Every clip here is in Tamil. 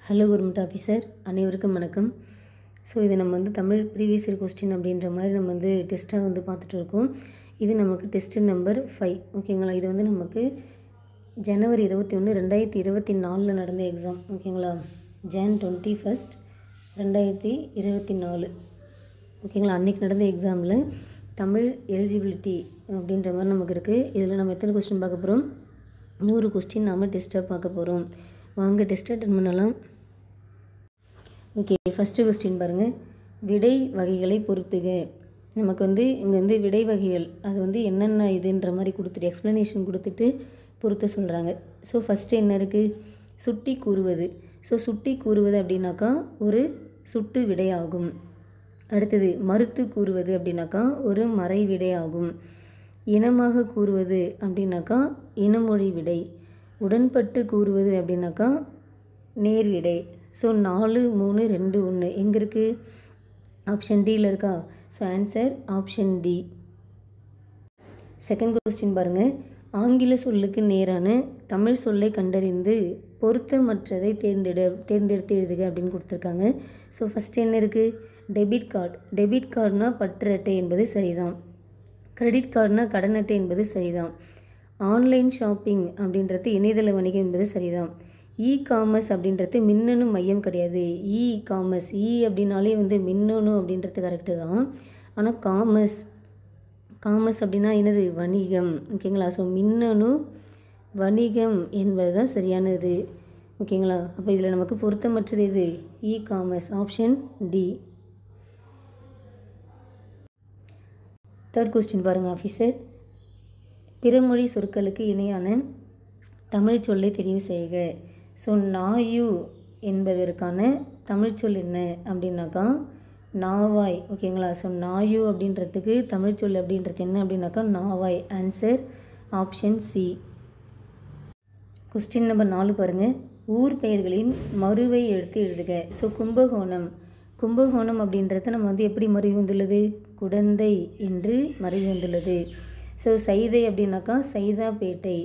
ஹலோ கவர்மெண்ட் ஆஃபீஸர் அனைவருக்கும் வணக்கம். ஸோ இது நம்ம தமிழ் ப்ரீவியஸ் இயர் கொஸ்டின் அப்படின்ற மாதிரி நம்ம டெஸ்ட்டாக பார்த்துட்டு இருக்கோம். இது நமக்கு டெஸ்ட் நம்பர் 5 ஓகேங்களா. இது நமக்கு ஜனவரி 21, 2024 நடந்த எக்ஸாம் ஓகேங்களா. Jan 21, 2024 ஓகேங்களா. அன்றைக்கி நடந்த எக்ஸாமில் தமிழ் எலிஜிபிலிட்டி அப்படின்ற மாதிரி நமக்கு இருக்குது. இதில் நம்ம எத்தனை கொஸ்டின் பார்க்க போகிறோம்? 100 கொஸ்டின் நாம் டெஸ்ட்டாக பார்க்க போகிறோம். வாங்க டெஸ்ட் அட்டென்ட் பண்ணலாம். ஓகே, ஃபஸ்ட்டு கொஸ்டின் பாருங்கள். விடை வகைகளை பொறுத்துக. நமக்கு இங்கே விடை வகைகள் அது என்னென்ன இதுன்ற மாதிரி கொடுத்துட்டு எக்ஸ்ப்ளனேஷன் கொடுத்துட்டு பொறுத்த சொல்கிறாங்க. ஸோ ஃபஸ்ட்டு என்ன இருக்குது? சுட்டி கூறுவது. ஸோ சுட்டி கூறுவது அப்படின்னாக்கா ஒரு சுட்டு விடை ஆகும். அடுத்தது மறுத்து கூறுவது அப்படின்னாக்கா ஒரு மறை விடை ஆகும். இனமாக கூறுவது அப்படின்னாக்கா இனமொழி விடை. உடன்பட்டு கூறுவது அப்படின்னாக்கா நேர் விடை. ஸோ 4, 3, 2, 1 எங்கே இருக்குது? ஆப்ஷன் டியில் இருக்கா? So answer option D. Second question பாருங்கள். ஆங்கில சொல்லுக்கு நேரான தமிழ் சொல்லை கண்டறிந்து பொருத்தமற்றதை தேர்ந்தெடுத்து எழுதுக அப்படின்னு கொடுத்துருக்காங்க. ஸோ ஃபஸ்ட்டு என்ன இருக்குது? Debit card. டெபிட் கார்டுனா பற்று அட்டை என்பது சரிதான். கிரெடிட் கார்டுனா கடன் அட்டை என்பது சரிதான். ஆன்லைன் ஷாப்பிங் அப்படின்றது இணையதள வணிகம் என்பது சரிதான். இ காமர்ஸ் அப்படின்றது மின்னணு மையம் கிடையாது. இ காமர்ஸ் அப்படின்னாலே மின்னணு அப்படின்றது கரெக்டு தான். ஆனால் காமர்ஸ் அப்படின்னா என்னது? வணிகம் ஓகேங்களா. ஸோ மின்னணு வணிகம் என்பது தான் சரியானது ஓகேங்களா. அப்போ இதில் நமக்கு பொருத்தமற்றது எது? E commerce. Option D. Third question பாருங்கள் ஆஃபீஸர். பிறமொழி சொற்களுக்கு இணையான தமிழ் சொல்லை தெரிவு செய்க. ஸோ நாயு என்பதற்கான தமிழ் சொல் என்ன அப்படின்னாக்கா நாவாய் ஓகேங்களா. ஸோ நாயு அப்படின்றதுக்கு தமிழ் சொல் அப்படின்றது என்ன அப்படின்னாக்கா நாவாய். Answer option C. Question number 4 பாருங்கள். ஊர் பெயர்களின் மறுவை எடுத்து எழுதுக. ஸோ கும்பகோணம் அப்படின்றத நம்ம எப்படி மறைவு வந்துள்ளது? குடந்தை என்று மறைவு வந்துள்ளது. ஸோ சைதை அப்படின்னாக்கா சைதாப்பேட்டை.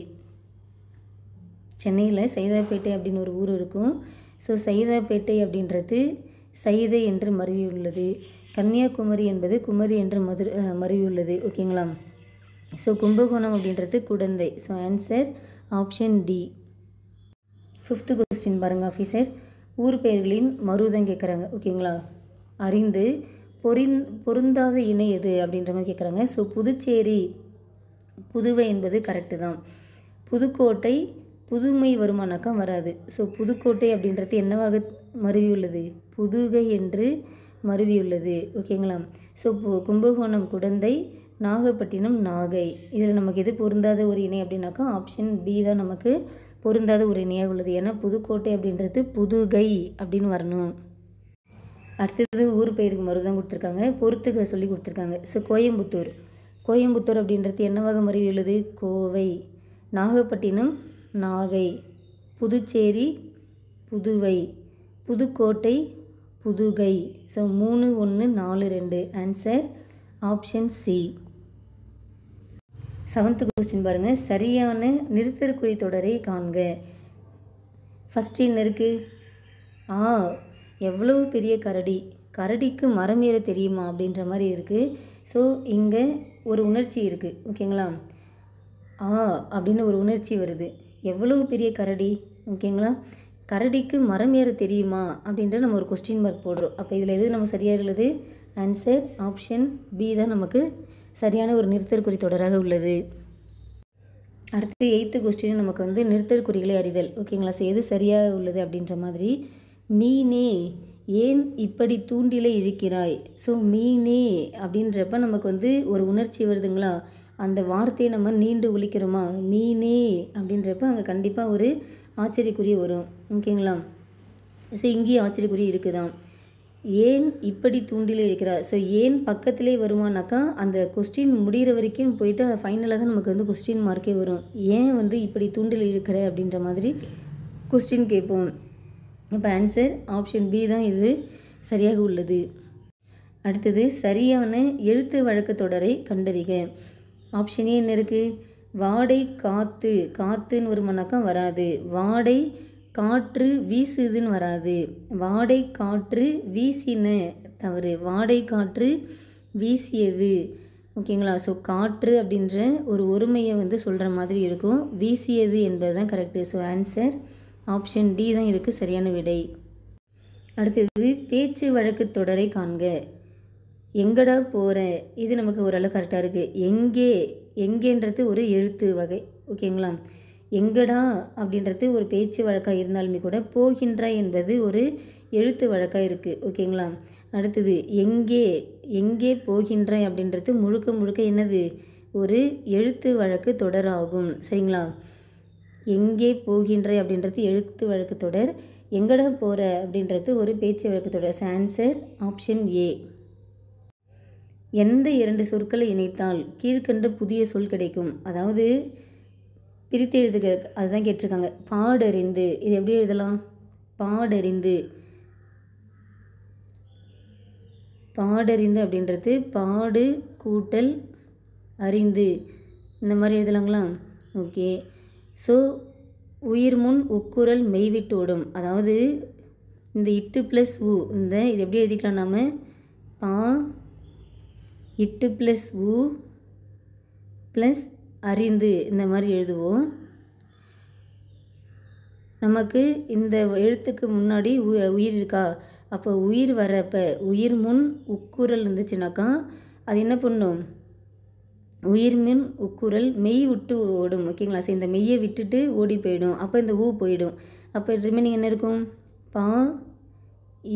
சென்னையில் சைதாப்பேட்டை அப்படின்னு ஒரு ஊர் இருக்கும். ஸோ சைதாப்பேட்டை அப்படின்றது சைதை என்று மருவி உள்ளது. கன்னியாகுமரி என்பது குமரி என்று மருவி உள்ளது ஓகேங்களா. ஸோ கும்பகோணம் அப்படின்றது Kudanthai. So answer option D. Fifth question பாருங்கள் ஆஃபீஸர். ஊர் பெயர்களின் மருதம் கேட்குறாங்க ஓகேங்களா. அறிந்து பொருந்தாத இணை எது அப்படின்ற மாதிரி கேட்குறாங்க. ஸோ புதுச்சேரி புதுவை என்பது கரெக்டு தான். புதுக்கோட்டை புதுமை வருமானாக்கா வராது. ஸோ புதுக்கோட்டை அப்படின்றது என்னவாக மருவியுள்ளது? புதுகை என்று மருவியுள்ளது ஓகேங்களா. ஸோ கும்பகோணம் குடந்தை, நாகப்பட்டினம் நாகை. இதில் நமக்கு எது பொருந்தாத ஒரு இணை அப்படின்னாக்கா ஆப்ஷன் பி தான் நமக்கு பொருந்தாத ஒரு இணையாக உள்ளது. ஏன்னா புதுக்கோட்டை அப்படின்றது புதுகை அப்படின்னு வரணும். அடுத்தது ஊர் பெயருக்கு மருதான் கொடுத்துருக்காங்க. பொறுத்துக்க சொல்லி கொடுத்துருக்காங்க. ஸோ கோயம்புத்தூர் அப்படின்றது என்னவாக மருவியுள்ளது? Kovai. Nagapattinam Nagai. Puducherry Puduvai. Pudukkottai Pudukai. So 3, 1, 4, 2 answer option C. 7th question பாருங்கள். சரியான நிறுத்தற்குறி தொடரை காண்க. ஃபஸ்ட்டு என்ன இருக்குது? எவ்வளவு பெரிய கரடிக்கு மரம் ஏற தெரியுமா அப்படின்ற மாதிரி இருக்குது. ஸோ இங்கே ஒரு உணர்ச்சி இருக்குது ஓகேங்களா. அப்படின்னு ஒரு உணர்ச்சி வருது. எவ்வளவு பெரிய கரடி ஓகேங்களா. கரடிக்கு மரம் ஏற தெரியுமா அப்படின்ற நம்ம ஒரு கொஸ்டின் மார்க் போடுறோம். அப்போ இதில் எது நம்ம சரியாக உள்ளது? ஆன்சர் ஆப்ஷன் பி தான் நமக்கு சரியான ஒரு நிறுத்தற்குறி தொடராக உள்ளது. அடுத்து 8th கொஸ்டின் நமக்கு நிறுத்தற்குறிகளை அறிதல் ஓகேங்களா. ஸோ எது சரியாக உள்ளது அப்படின்ற மாதிரி. மீனே ஏன் இப்படி தூண்டிலை இழுக்கிறாய். ஸோ மீனே அப்படின்றப்ப நமக்கு ஒரு உணர்ச்சி வருதுங்களா. அந்த வார்த்தையை நம்ம நீண்டு ஒலிக்கிறோமா? மீனே அப்படின்றப்ப அங்கே கண்டிப்பாக ஒரு ஆச்சரியக்குறி வரும் ஓகேங்களா. ஸோ இங்கேயும் ஆச்சரியக்குறி இருக்குதான். ஏன் இப்படி தூண்டிலை இழுக்கிறாய். ஸோ ஏன் பக்கத்திலே வருமானாக்கா அந்த கொஸ்டின் முடிகிற வரைக்கும் போயிட்டு ஃபைனலாக தான் நமக்கு கொஸ்டின் மார்க்கே வரும். ஏன் இப்படி தூண்டில் இழுக்கிற அப்படின்ற மாதிரி கொஸ்டின் கேட்போம். இப்போ ஆன்சர் ஆப்ஷன் பி தான் இது சரியாக உள்ளது. அடுத்தது சரியான எழுத்து வழக்கு தொடரை கண்டறிக. ஆப்ஷன் ஏ என்ன இருக்குது? வாடை காற்றுன்னு வருமானாக்கா வராது. வாடை காற்று வீசுதுன்னு வராது. வாடை காற்று வீசின தவறு. வாடை காற்று வீசியது. ஓகேங்களா? ஸோ காற்று அப்படின்ற ஒரு ஒருமையை வந்து சொல்கிற மாதிரி இருக்கும். வீசியது என்பது தான் correct. So answer option D தான் இதுக்கு சரியான விடை. அடுத்தது பேச்சு வழக்கு தொடரை காண்க. எங்கடா போகிற, இது நமக்கு ஓரளவு கரெக்டாக இருக்குது. எங்கே, எங்கேன்றது ஒரு எழுத்து வகை. ஓகேங்களா? எங்கடா அப்படின்றது ஒரு பேச்சு வழக்காக இருந்தாலுமே கூட போகின்ற என்பது ஒரு எழுத்து வழக்காக இருக்குது. ஓகேங்களா? அடுத்தது எங்கே, எங்கே போகின்ற அப்படின்றது முழுக்க முழுக்க என்னது, ஒரு எழுத்து வழக்கு தொடராகும். சரிங்களா? எங்கே போகின்ற அப்படின்றது எழுத்து வழக்கு தொடர். எங்கடா போகிற அப்படின்றது ஒரு பேச்சு வழக்கு தொடர். ஆன்சர் ஆப்ஷன் ஏ. எந்த 2 சொற்களை இணைத்தால் கீழ்கண்ட புதிய சொல் கிடைக்கும். அதாவது பிரித்து எழுதுக, அதுதான் கேட்டிருக்காங்க. பாடறிந்து, இது எப்படி எழுதலாம்? பாடறிந்து. பாடறிந்து அப்படின்றது பாடு கூட்டல் அறிந்து, இந்த மாதிரி எழுதலாங்களா? ஓகே. ஸோ உயிர் முன் உக்குரல் மெய்விட்டு ஓடும். அதாவது இந்த இட்டு ப்ளஸ் உ, இந்த இது எப்படி எழுதிக்கலாம் நாம்? பா இட்டு ப்ளஸ் உ ப்ளஸ் அறிந்து, இந்த மாதிரி எழுதுவோம். நமக்கு இந்த எழுத்துக்கு முன்னாடி உயிர் இருக்கா? அப்போ உயிர் வரப்போ உயிர் முன் உக்குரல் இருந்துச்சுனாக்கா அது என்ன பண்ணும்? உயிர் மின் உக்குரல் மெய் விட்டு ஓடும். ஓகேங்களா? ஸோ இந்த மெய்யை விட்டுட்டு ஓடி போயிடும். அப்போ இந்த ஊ போயிடும். அப்போ ரிமைனிங் என்ன இருக்கும்? பா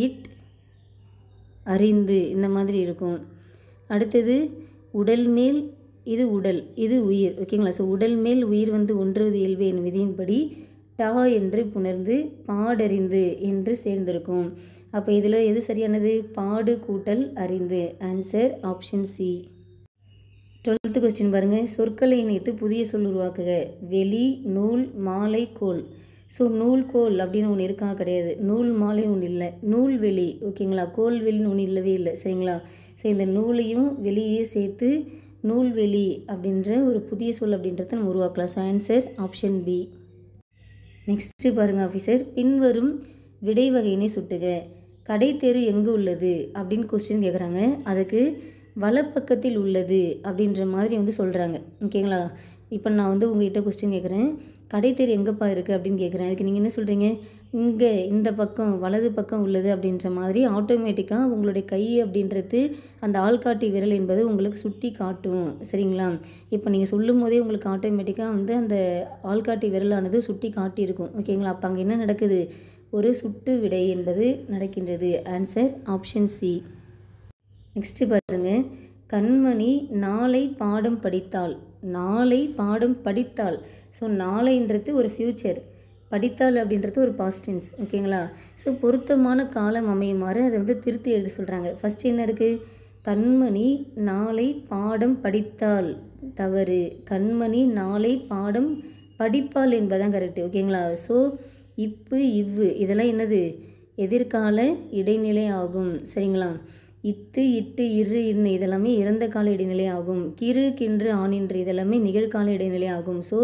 இட் அறிந்து, இந்த மாதிரி இருக்கும். அடுத்தது உடல் மேல், இது உடல், இது உயிர். ஓகேங்களா? ஸோ உடல் மேல் உயிர் வந்து ஒன்றுவது இயல்பு என் விதியின்படி டா என்று புணர்ந்து பாடறிந்து என்று சேர்ந்திருக்கும். அப்போ இதில் எது சரியானது? பாடு கூட்டல் அறிந்து. Answer option C. 12th question பாருங்கள். சொற்களை இணைத்து புதிய சொல் உருவாக்குக. வெளி, நூல், மாலை, கோல். ஸோ நூல் கோல் அப்படின்னு ஒன்று இருக்கா? கிடையாது. நூல் மாலை ஒன்று இல்லை. நூல் வெளி. ஓகேங்களா? கோல் வெளின்னு ஒன்று இல்லவே இல்லை. சரிங்களா? ஸோ இந்த நூலையும் வெளியே சேர்த்து நூல்வெளி அப்படின்ற ஒரு புதிய சொல் அப்படின்றத நம்ம உருவாக்கலாம். So answer option B. Next பாருங்கள் ஆஃபீஸர், பின்வரும் விடை வகையினை சுட்டுக. கடை தெரு எங்கே உள்ளது அப்படின்னு கொஸ்டின் கேட்குறாங்க. அதுக்கு வலப்பக்கத்தில் உள்ளது அப்படின்ற மாதிரி வந்து சொல்கிறாங்க. ஓகேங்களா? இப்போ நான் வந்து உங்கள்கிட்ட கொஸ்டின் கேட்குறேன், கடை தெரு எங்கேப்பா இருக்குது அப்படின்னு கேட்குறேன். அதுக்கு நீங்கள் என்ன சொல்கிறீங்க? இங்கே இந்த பக்கம் வலது பக்கம் உள்ளது அப்படின்ற மாதிரி ஆட்டோமேட்டிக்காக உங்களுடைய கை அப்படின்றது அந்த ஆள்காட்டி விரல் என்பது உங்களுக்கு சுட்டி காட்டும். சரிங்களா? இப்போ நீங்கள் சொல்லும் போதே உங்களுக்கு ஆட்டோமேட்டிக்காக வந்து அந்த ஆள்காட்டி விரலானது சுட்டி காட்டியிருக்கும். ஓகேங்களா? அப்போ அங்கே என்ன நடக்குது? ஒரு சுட்டு விடை என்பது நடக்கின்றது. Answer option C. நெக்ஸ்ட்டு பாருங்கள், கண்மணி நாளை பாடம் படித்தாள். நாளை பாடம் படித்தாள். ஸோ நாளைன்றது ஒரு ஃப்யூச்சர், படித்தாள் அப்படின்றது ஒரு பாஸ்ட் டென்ஸ். ஓகேங்களா? ஸோ பொருத்தமான காலம் அமையுமாறு அதை வந்து திருத்தி எழுத சொல்கிறாங்க. ஃபஸ்ட்டு என்ன இருக்குது? கண்மணி நாளை பாடம் படித்தாள் தவறு. கண்மணி நாளை பாடம் படிப்பாள் என்பதான் கரெக்டு. ஓகேங்களா? ஸோ இப்பு இவ்வு இதெல்லாம் என்னது? எதிர்கால இடைநிலை ஆகும். சரிங்களா? இத்து இட்டு இரு இன்னு இதெல்லாமே இறந்த கால இடைநிலை ஆகும். கிறு கின்று ஆனின்று இதெல்லாமே நிகழ்கால இடைநிலை ஆகும். ஸோ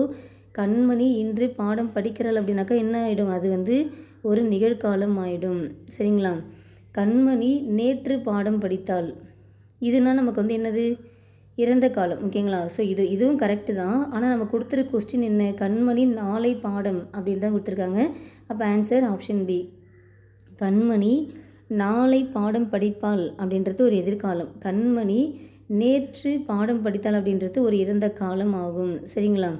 கண்மணி இன்று பாடம் படிக்கிறாள் அப்படின்னாக்கா என்ன ஆகிடும்? அது வந்து ஒரு நிகழ்காலம் ஆகிடும். சரிங்களா? கண்மணி நேற்று பாடம் படித்தாள், இதுனா நமக்கு வந்து என்னது? இறந்த காலம். ஓகேங்களா? ஸோ இதுவும் கரெக்டு தான். ஆனால் நம்ம கொடுத்துருக்க கொஸ்டின் என்ன? கண்மணி நாளை பாடம் அப்படின்னு தான் கொடுத்துருக்காங்க. அப்போ ஆன்சர் ஆப்ஷன் பி. கண்மணி நாளை பாடம் படிப்பாள் அப்படின்றது ஒரு எதிர்காலம். கண்மணி நேற்று பாடம் படித்தாள் அப்படின்றது ஒரு இறந்த காலம் ஆகும். சரிங்களா?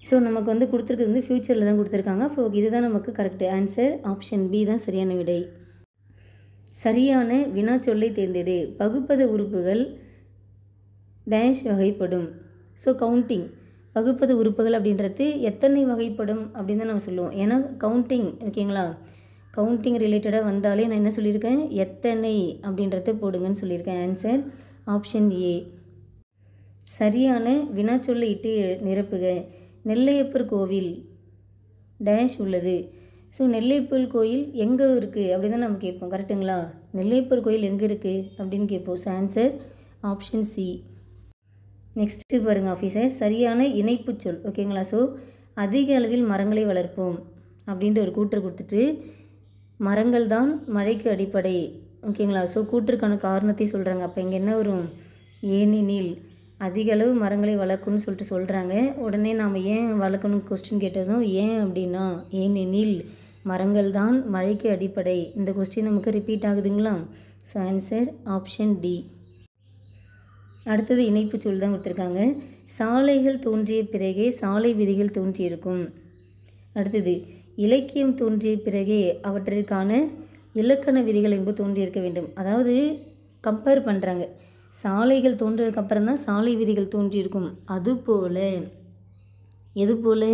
ஸோ நமக்கு வந்து கொடுத்துருக்குது வந்து ஃப்யூச்சரில் தான் கொடுத்துருக்காங்க. அப்போ இதுதான் நமக்கு கரெக்டு. ஆன்சர் ஆப்ஷன் பி தான் சரியான விடை. சரியான வினா சொல்லை தேர்ந்தெடு. பகுப்பத உறுப்புகள் டேஷ் வகைப்படும். ஸோ கவுண்டிங், பகுப்பத உறுப்புகள் அப்படின்றது எத்தனை வகைப்படும் அப்படின்னு தான் நம்ம சொல்லுவோம். ஏன்னா கவுண்டிங், ஓகேங்களா? கவுண்டிங் ரிலேட்டடாக வந்தாலே நான் என்ன சொல்லியிருக்கேன்? எத்தனை அப்படின்றத போடுங்கன்னு சொல்லியிருக்கேன். ஆன்சர் ஆப்ஷன் ஏ. சரியான வினா சொல்லை இட்டு நிரப்புக. நெல்லையப்பர் கோவில் டேஷ் உள்ளது. ஸோ நெல்லையப்பர் கோயில் எங்கே இருக்குது அப்படின்னு தான் நம்ம கேட்போம். கரெக்டுங்களா? நெல்லையப்பர் கோயில் எங்கே இருக்குது அப்படின்னு கேட்போம். So answer option C. Next பாருங்கள் ஆஃபீஸர், சரியான இணைப்பு சொல். ஓகேங்களா? ஸோ அதிக அளவில் மரங்களை வளர்ப்போம். அப்படின்ட்டு ஒரு கூற்று கொடுத்துட்டு மரங்கள் தான் மழைக்கு அடிப்படை. ஓகேங்களா? ஸோ கூற்றுக்கான காரணத்தை சொல்கிறாங்க. அப்போ இங்கே என்ன வரும்? ஏனெனில் அதிக அளவு மரங்களை வளர்க்கணும்னு சொல்லிட்டு சொல்கிறாங்க. உடனே நாம் ஏன் வளர்க்கணும் கொஸ்டின் கேட்டதும் ஏன் அப்படின்னா ஏனெனில் மரங்கள் தான் மழைக்கு அடிப்படை. இந்த கொஸ்டின் நமக்கு ரிப்பீட் ஆகுதுங்களா? So answer option D. அடுத்தது இணைப்பு சொல் தான் கொடுத்துருக்காங்க. சாலைகள் தோன்றிய பிறகே சாலை விதிகள் தோன்றியிருக்கும். அடுத்தது இலக்கியம் தோன்றிய பிறகே அவற்றிற்கான இலக்கண விதிகள் என்பது தோன்றியிருக்க வேண்டும். அதாவது கம்பேர் பண்ணுறாங்க. சாலைகள் தோன்றதுக்கப்புறம் தான் சாலை விதிகள் தோன்றியிருக்கும். அதுபோல் எதுபோல்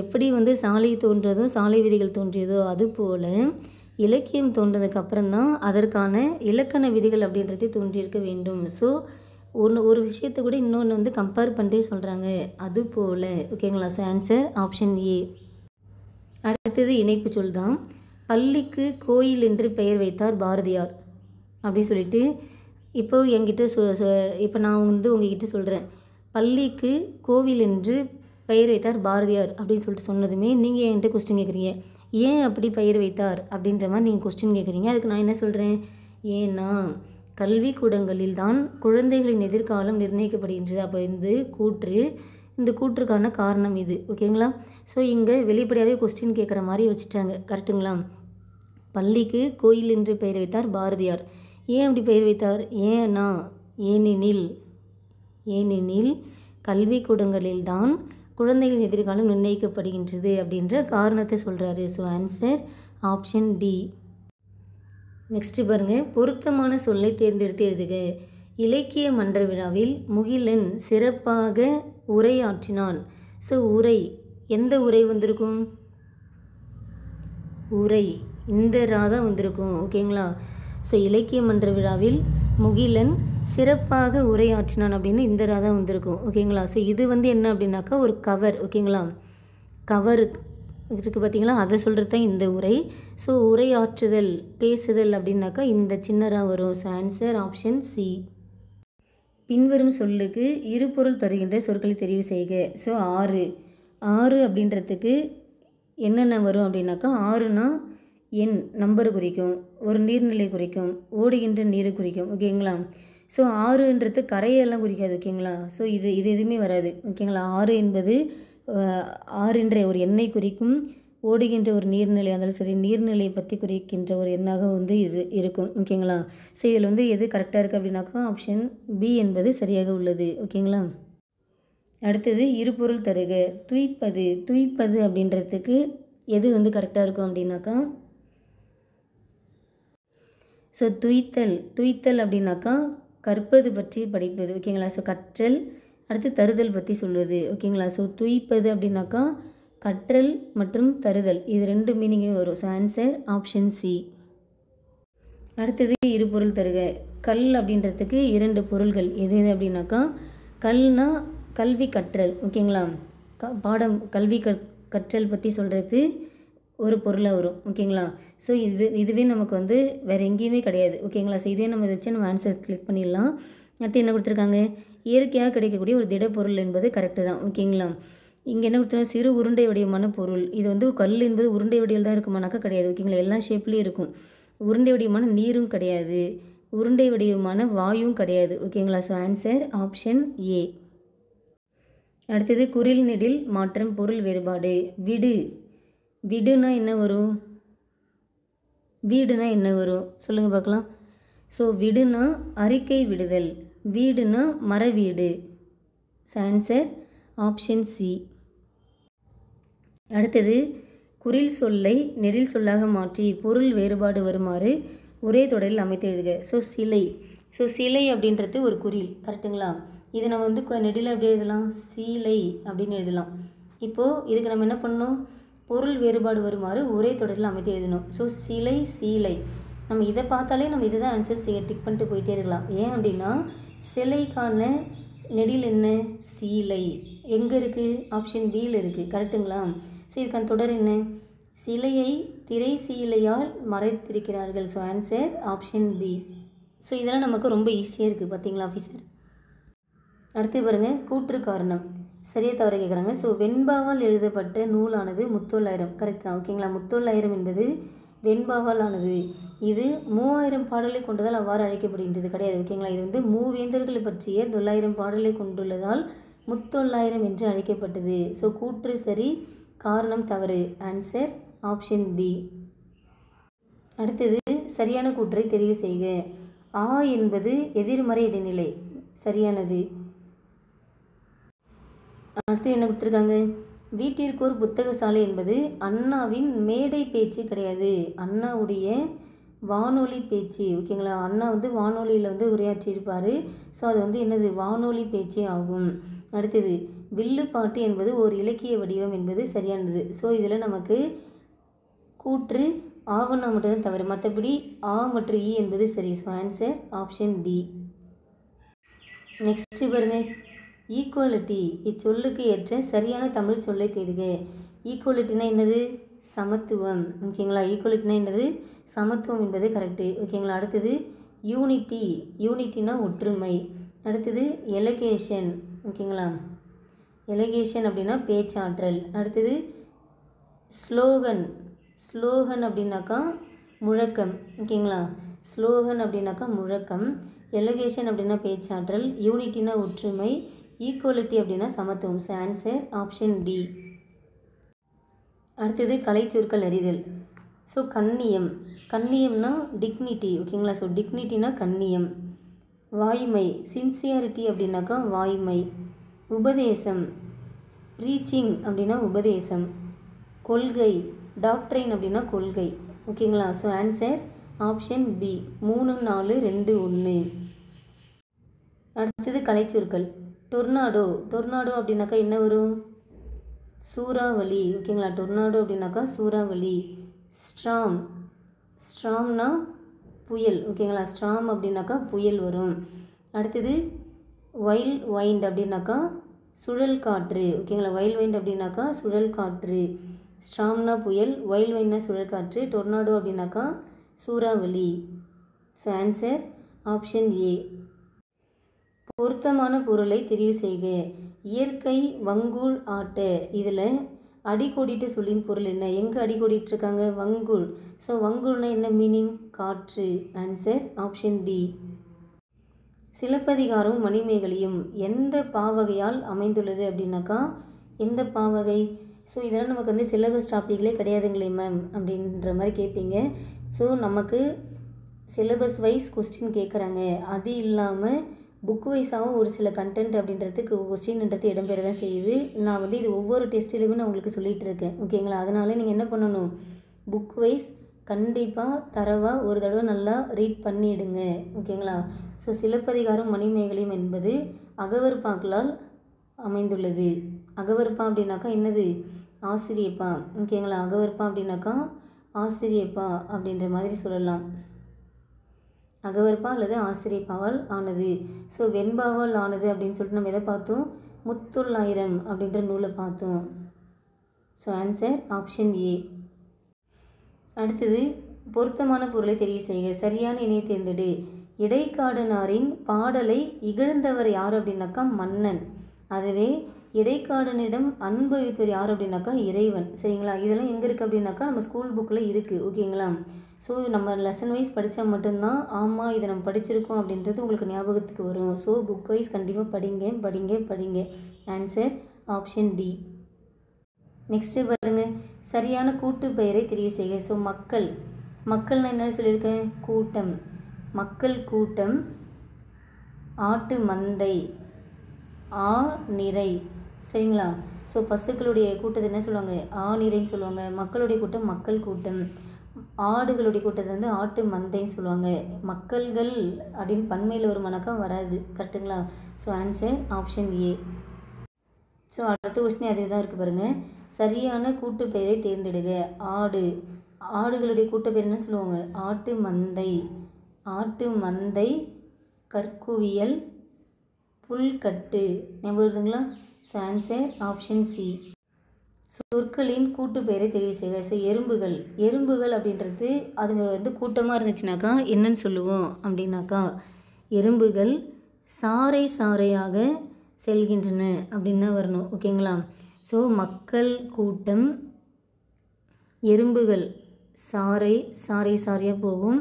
எப்படி சாலை தோன்றதோ சாலை விதிகள் தோன்றியதோ அதுபோல் இலக்கியம் தோன்றதுக்கப்புறம் தான் அதற்கான இலக்கண விதிகள் அப்படின்றது தோன்றியிருக்க வேண்டும். ஸோ ஒரு விஷயத்தை கூட இன்னொன்று கம்பேர் பண்ணி சொல்கிறாங்க. அதுபோல். ஓகேங்களா? ஸோ ஆன்சர் ஆப்ஷன் ஏ. அடுத்தது இணைப்பு சொல் தான். பள்ளிக்கு கோயில் என்று பெயர் வைத்தார் பாரதியார் அப்படி சொல்லிட்டு இப்போ என்கிட்ட இப்போ நான் உங்ககிட்ட சொல்கிறேன் பள்ளிக்கு கோவில் என்று பெயர் வைத்தார் பாரதியார் அப்படின்னு சொல்லிட்டு சொன்னதுமே நீங்கள் என்கிட்ட கொஸ்டின் கேட்குறீங்க. ஏன் அப்படி பெயர் வைத்தார் அப்படின்ற மாதிரி நீங்கள் கொஸ்டின் கேட்குறீங்க. அதுக்கு நான் என்ன சொல்கிறேன்? ஏன்னா கல்விக்கூடங்களில் தான் குழந்தைகளின் எதிர்காலம் நிர்ணயிக்கப்படுகின்றது. அப்போ இந்த கூற்றுக்கான காரணம் இது. ஓகேங்களா? ஸோ இங்கே வெளிப்படையாகவே கொஸ்டின் கேட்குற மாதிரி வச்சுட்டாங்க. கரெக்டுங்களா? பள்ளிக்கு கோயில் என்று பெயர் வைத்தார் பாரதியார். ஏன் அப்படி பெயர் வைத்தார்? ஏனெனில் கல்விக்கூடங்களில் தான் குழந்தைகளின் எதிர்காலம் நிர்ணயிக்கப்படுகின்றது அப்படின்ற காரணத்தை சொல்கிறாரு. So answer option D. Next பாருங்கள். பொருத்தமான சொல்லை தேர்ந்தெடுத்து எழுதுக. இலக்கிய மன்ற விழாவில் முகிலன் சிறப்பாக உரையாற்றினான். ஸோ உரை எந்த உரை வந்திருக்கும்? உரை இந்த ராதா வந்திருக்கும். ஓகேங்களா? ஸோ இலக்கிய மன்ற விழாவில் முகிலன் சிறப்பாக உரையாற்றினான் அப்படின்னு இந்த ராதா வந்திருக்கும். ஓகேங்களா? ஸோ இது என்ன அப்படின்னாக்கா ஒரு கவர். ஓகேங்களா? கவர் இருக்குது பார்த்தீங்களா? அதை சொல்கிறது தான் இந்த உரை. ஸோ உரையாற்றுதல் பேசுதல் அப்படின்னாக்கா இந்த சின்னரா வரும். So answer option C. பின்வரும் சொல்லுக்கு இருபொருள் தருகின்ற சொற்களை தெரிவு செய்க. ஸோ ஆறு அப்படின்றதுக்கு என்னென்ன வரும் அப்படின்னாக்கா ஆறுனா எண் நம்பரை குறிக்கும், ஒரு நீர்நிலை குறிக்கும், ஓடுகின்ற நீரை குறிக்கும். ஓகேங்களா? ஸோ ஆறுன்றது கரையெல்லாம் குறிக்காது. ஓகேங்களா? ஸோ இது எதுவுமே வராது. ஓகேங்களா? ஆறு என்பது ஆறுன்ற ஒரு எண்ணை குறிக்கும், ஓடுகின்ற ஒரு நீர்நிலை இருந்தாலும் சரி நீர்நிலையை பற்றி குறிக்கின்ற ஒரு எண்ணாக இது இருக்கும். ஓகேங்களா? ஸோ இதில் எது கரெக்டாக இருக்குது அப்படின்னாக்கா ஆப்ஷன் பி என்பது சரியாக உள்ளது. ஓகேங்களா? அடுத்தது இருபொருள் தருக. துய்ப்பது அப்படின்றதுக்கு எது கரெக்டாக இருக்கும் அப்படின்னாக்கா ஸோ துய்த்தல் அப்படின்னாக்கா கற்பது பற்றி படிப்பது. ஓகேங்களா? ஸோ கற்றல் அடுத்து தருதல் பற்றி சொல்வது. ஓகேங்களா? ஸோ துய்ப்பது அப்படின்னாக்கா கற்றல் மற்றும் தருதல் இது ரெண்டு மீனிங்கே வரும். So answer option C. அடுத்தது இருபொருள் தருக. கல் அப்படின்றதுக்கு இரண்டு பொருள்கள் எது அப்படின்னாக்கா கல்னா கல்வி கற்றல். ஓகேங்களா? பாடம் கல்வி கற்றல் பற்றி சொல்கிறது ஒரு பொருளாக வரும். ஓகேங்களா? ஸோ இதுவே நமக்கு வேறு எங்கேயுமே கிடையாது. ஓகேங்களா? ஸோ இதே நம்ம வச்சு நம்ம ஆன்சர் கிளிக் பண்ணிடலாம். அடுத்து என்ன கொடுத்துருக்காங்க? இயற்கையாக கிடைக்கக்கூடிய ஒரு திடப்பொருள் என்பது கரெக்டு தான். ஓகேங்களா? இங்கே என்ன கொடுத்துருக்காங்க? சிறு உருண்டை வடிவமான பொருள். இது கல் என்பது உருண்டை வடிவில் தான் இருக்குமானாக்கா கிடையாது. ஓகேங்களா? எல்லா ஷேப்லேயும் இருக்கும். உருண்டை வடிவமான நீரும் கிடையாது, உருண்டை வடிவமான வாயும் கிடையாது. ஓகேங்களா? ஸோ ஆன்சர் ஆப்ஷன் ஏ. அடுத்தது குரில் நெடில் மாற்றம் பொருள் வேறுபாடு. விடுனா என்ன வரும்? வீடுனா என்ன வரும் சொல்லுங்கள் பார்க்கலாம். ஸோ விடுனா அறிக்கை விடுதல், வீடுனா மர வீடு. Answer option C. அடுத்தது குரில் சொல்லை நெடில் சொல்லாக மாற்றி பொருள் வேறுபாடு வருமாறு ஒரே தொடரில் அமைத்து எழுதுக. ஸோ சிலை அப்படின்றது ஒரு குரில். கரெக்டுங்களா? இதை நம்ம நெடில் எப்படி எழுதலாம்? சீலை அப்படின்னு எழுதலாம். இப்போது இதுக்கு நம்ம என்ன பண்ணணும்? பொருள் வேறுபாடு வருமாறு ஒரே தொடரில் அமைத்து எழுதணும். ஸோ சீலை நம்ம இதை பார்த்தாலே நம்ம இதை தான் ஆன்சர் டிக் பண்ணிட்டு போயிட்டே இருக்கலாம். ஏன் அப்படின்னா சிலைக்கான நெடில் என்ன? சீலை. எங்கே இருக்குது? ஆப்ஷன் பியில் இருக்குது. கரெக்டுங்களா? ஸோ இதுக்கான தொடர் என்ன? சிலையை திரை சீலையால் மறைத்திருக்கிறார்கள். So answer option B. So இதெல்லாம் நமக்கு ரொம்ப ஈஸியாக இருக்குது பார்த்தீங்களா ஆஃபீஸர்? அடுத்து பாருங்கள் கூற்று காரணம். சரியா தவற கேட்குறாங்க. ஸோ வெண்பாவால் எழுதப்பட்ட நூலானது முத்தொள்ளாயிரம். கரெக்ட் தான். ஓகேங்களா. முத்தொள்ளாயிரம் என்பது வெண்பாவால் ஆனது. இது 3000 பாடலை கொண்டதால் அவ்வாறு அழைக்கப்படுகின்றது கிடையாது. ஓகேங்களா. இது வந்து மூவேந்தர்களை பற்றிய 900 பாடலை கொண்டுள்ளதால் முத்தொள்ளாயிரம் என்று அழைக்கப்பட்டது. ஸோ கூற்று சரி, காரணம் தவறு. Answer option B. அடுத்தது சரியான கூற்றை தெரிவு செய்க. ஆ என்பது எதிர்மறை இடைநிலை. சரியானது. அடுத்து என்ன கொடுத்துருக்காங்க? வீட்டிற்கு ஒரு புத்தக சாலை என்பது அண்ணாவின் மேடை பேச்சு கிடையாது, அண்ணாவுடைய வானொலி பேச்சு. ஓகேங்களா. அண்ணா வந்து வானொலியில் வந்து உரையாற்றியிருப்பார். ஸோ அது வந்து என்னது? வானொலி பேச்சே ஆகும். அடுத்தது வில்லுப்பாட்டு என்பது ஒரு இலக்கிய வடிவம் என்பது சரியானது. ஸோ இதில் நமக்கு கூற்று ஆவணா மட்டும்தான் தவறு, மற்றபடி ஆ மற்றும் இ என்பது சரி. So answer option D. Next பாருங்க, ஈக்குவலிட்டி இச்சொல்லுக்கு ஏற்ற சரியான தமிழ் சொல்லை தேர்க. ஈக்குவலிட்டினா என்னது? சமத்துவம். ஓகேங்களா. ஈக்குவலிட்டினா என்னது? சமத்துவம் என்பது கரெக்டு. ஓகேங்களா. அடுத்தது யூனிட்டி. யூனிட்டினா ஒற்றுமை. அடுத்தது எலகேஷன். ஓகேங்களா. எலகேஷன் அப்படின்னா பேச்சாற்றல். அடுத்தது ஸ்லோகன். ஸ்லோகன் அப்படின்னாக்கா முழக்கம். ஓகேங்களா. ஸ்லோகன் அப்படின்னாக்கா முழக்கம். எலகேஷன் அப்படின்னா பேச்சாற்றல். யூனிட்டினா ஒற்றுமை. ஈக்குவலிட்டி அப்படின்னா சமத்துவம். So answer option D. அடுத்தது கலைச்சொற்கள் அறிதல். ஸோ கண்ணியம். கண்ணியம்னா டிக்னிட்டி. ஓகேங்களா. ஸோ டிக்னிட்டினா கண்ணியம். வாய்மை. சின்சியாரிட்டி அப்படின்னாக்கா வாய்மை. உபதேசம். ப்ரீச்சிங் அப்படின்னா உபதேசம். கொள்கை. டாக்ட்ரைன் அப்படின்னா கொள்கை. ஓகேங்களா. So answer option B. 3, 4, 2, 1. அடுத்தது கலைச்சொற்கள். டொர்னாடோ. டொர்னாடோ அப்படின்னாக்கா என்ன வரும்? சூறாவளி. ஓகேங்களா. டொர்னாடோ அப்படின்னாக்கா சூறாவளி. ஸ்ட்ராம். ஸ்ட்ராம்னா புயல். ஓகேங்களா. ஸ்ட்ராம் அப்படின்னாக்கா புயல் வரும். அடுத்தது வைல் வைண்ட் அப்படின்னாக்கா சுழல் காற்று. ஓகேங்களா. வைல் வைண்ட் அப்படின்னாக்கா சுழல் காற்று. ஸ்ட்ராம்னா புயல், வைல் வைண்ட்னா சுழல் காற்று, டொர்னாடோ அப்படின்னாக்கா சூறாவளி. ஸோ ஆன்சர் ஆப்ஷன் ஏ. பொருத்தமான பொருளை தெரிவு செய்க. இயற்கை வங்கூழ் ஆட்ட. இதில் அடிக்கோடிட்டு சொல்லின் பொருள் என்ன? எங்கே அடிக்கோடிட்டுருக்காங்க? வங்கூழ். ஸோ வங்கூழ்னா என்ன மீனிங்? காற்று. Answer option D. சிலப்பதிகாரம் மணிமேகலையும் எந்த பாவகையால் அமைந்துள்ளது அப்படின்னாக்கா எந்த பாவகை? ஸோ இதெல்லாம் நமக்கு வந்து சிலபஸ் டாப்பிக்லே கிடையாதுங்களே மேம் அப்படின்ற மாதிரி கேட்பீங்க. ஸோ நமக்கு சிலபஸ் வைஸ் கொஸ்டின் கேட்குறாங்க. அது இல்லாமல் புக் வைஸாகவும் ஒரு சில கண்டென்ட் அப்படின்றதுக்கு கொஸ்டின்ன்றது இடம்பெற தான் செய்யுது. நான் வந்து இது ஒவ்வொரு டெஸ்ட்டிலுமே நான் உங்களுக்கு சொல்லிகிட்டு இருக்கேன். ஓகேங்களா. அதனால் நீங்கள் என்ன பண்ணணும்? புக் வைஸ் கண்டிப்பாக தரவாக ஒரு தடவை நல்லா ரீட் பண்ணிவிடுங்க. ஓகேங்களா. ஸோ சிலப்பதிகாரம் மணிமேகலையும் என்பது அகவற்பாக்களால் அமைந்துள்ளது. அகவற்பா அப்படின்னாக்கா என்னது? ஆசிரியப்பா. ஓகேங்களா. அகவற்பா அப்படின்னாக்கா ஆசிரியப்பா அப்படின்ற மாதிரி சொல்லலாம். அகவற்பா அல்லது ஆசிரியப்பாவால் ஆனது. ஸோ வெண்பாவால் ஆனது அப்படின்னு சொல்லிட்டு நம்ம எதை பார்த்தோம்? முத்தொள்ளாயிரம் அப்படின்ற நூலை பார்த்தோம். ஸோ ஆன்சர் ஆப்ஷன் ஏ. அடுத்தது பொருத்தமான பொருளை தெரிவு செய்க. சரியான இணையை தேர்ந்தெடு. இடைக்காடனாரின் பாடலை இகழ்ந்தவர் யார் அப்படின்னாக்கா மன்னன். அதுவே இடைக்காடனிடம் அன்பு வைத்தவர் யார் அப்படின்னாக்கா இறைவன். சரிங்களா. இதெல்லாம் எங்கே இருக்குது அப்படின்னாக்கா நம்ம ஸ்கூல் புக்கில் இருக்குது. ஓகேங்களா. ஸோ நம்ம லெசன் வைஸ் படித்தா மட்டும்தான் ஆமாம் இதை நம்ம படிச்சிருக்கோம் அப்படின்றது உங்களுக்கு ஞாபகத்துக்கு வரும். ஸோ புக் வைஸ் கண்டிப்பாக படிங்க படிங்க படிங்க. Answer option D. நெக்ஸ்ட்டு பாருங்க, சரியான கூட்டு பெயரை தெரிவு செய்க. ஸோ மக்கள். மக்கள்னா என்ன சொல்லியிருக்கேன்? கூட்டம். மக்கள் கூட்டம். ஆட்டு மந்தை. ஆ நிறை. சரிங்களா. ஸோ பசுக்களுடைய கூட்டத்தை என்ன சொல்லுவாங்க? ஆநிறைன்னு சொல்லுவாங்க. மக்களுடைய கூட்டம் மக்கள் கூட்டம். ஆடுகளுடைய கூட்டத்தை வந்து ஆட்டு மந்தைன்னு சொல்லுவாங்க. மக்கள்கள் அப்படின்னு பன்மையில் ஒரு மணக்கம் வராது. கரெக்டுங்களா. ஸோ ஆன்சர் ஆப்ஷன் ஏ. ஸோ அடுத்த கொஸ்டின் அதே தான் இருக்குது பாருங்கள். சரியான கூட்டு பெயரை தேர்ந்தெடுக. ஆடு. ஆடுகளுடைய கூட்டு பேர் என்ன சொல்லுவாங்க? ஆட்டு மந்தை. ஆட்டு மந்தை. கற்குவியல். புல்கட்டு. ஞாபகம் வருதுங்களா. So answer option C. சொற்களின் கூட்டு பெயரை தெரிவு செய்க. ஸோ எறும்புகள். எறும்புகள் அப்படின்றது அதுங்க வந்து கூட்டமாக இருந்துச்சுனாக்கா என்னன்னு சொல்லுவோம் அப்படின்னாக்கா எறும்புகள் சாறை சாறையாக செல்கின்றன அப்படின்னு தான் வரணும். ஓகேங்களா? ஸோ மக்கள் கூட்டம், எறும்புகள் சாரையாக போகும்.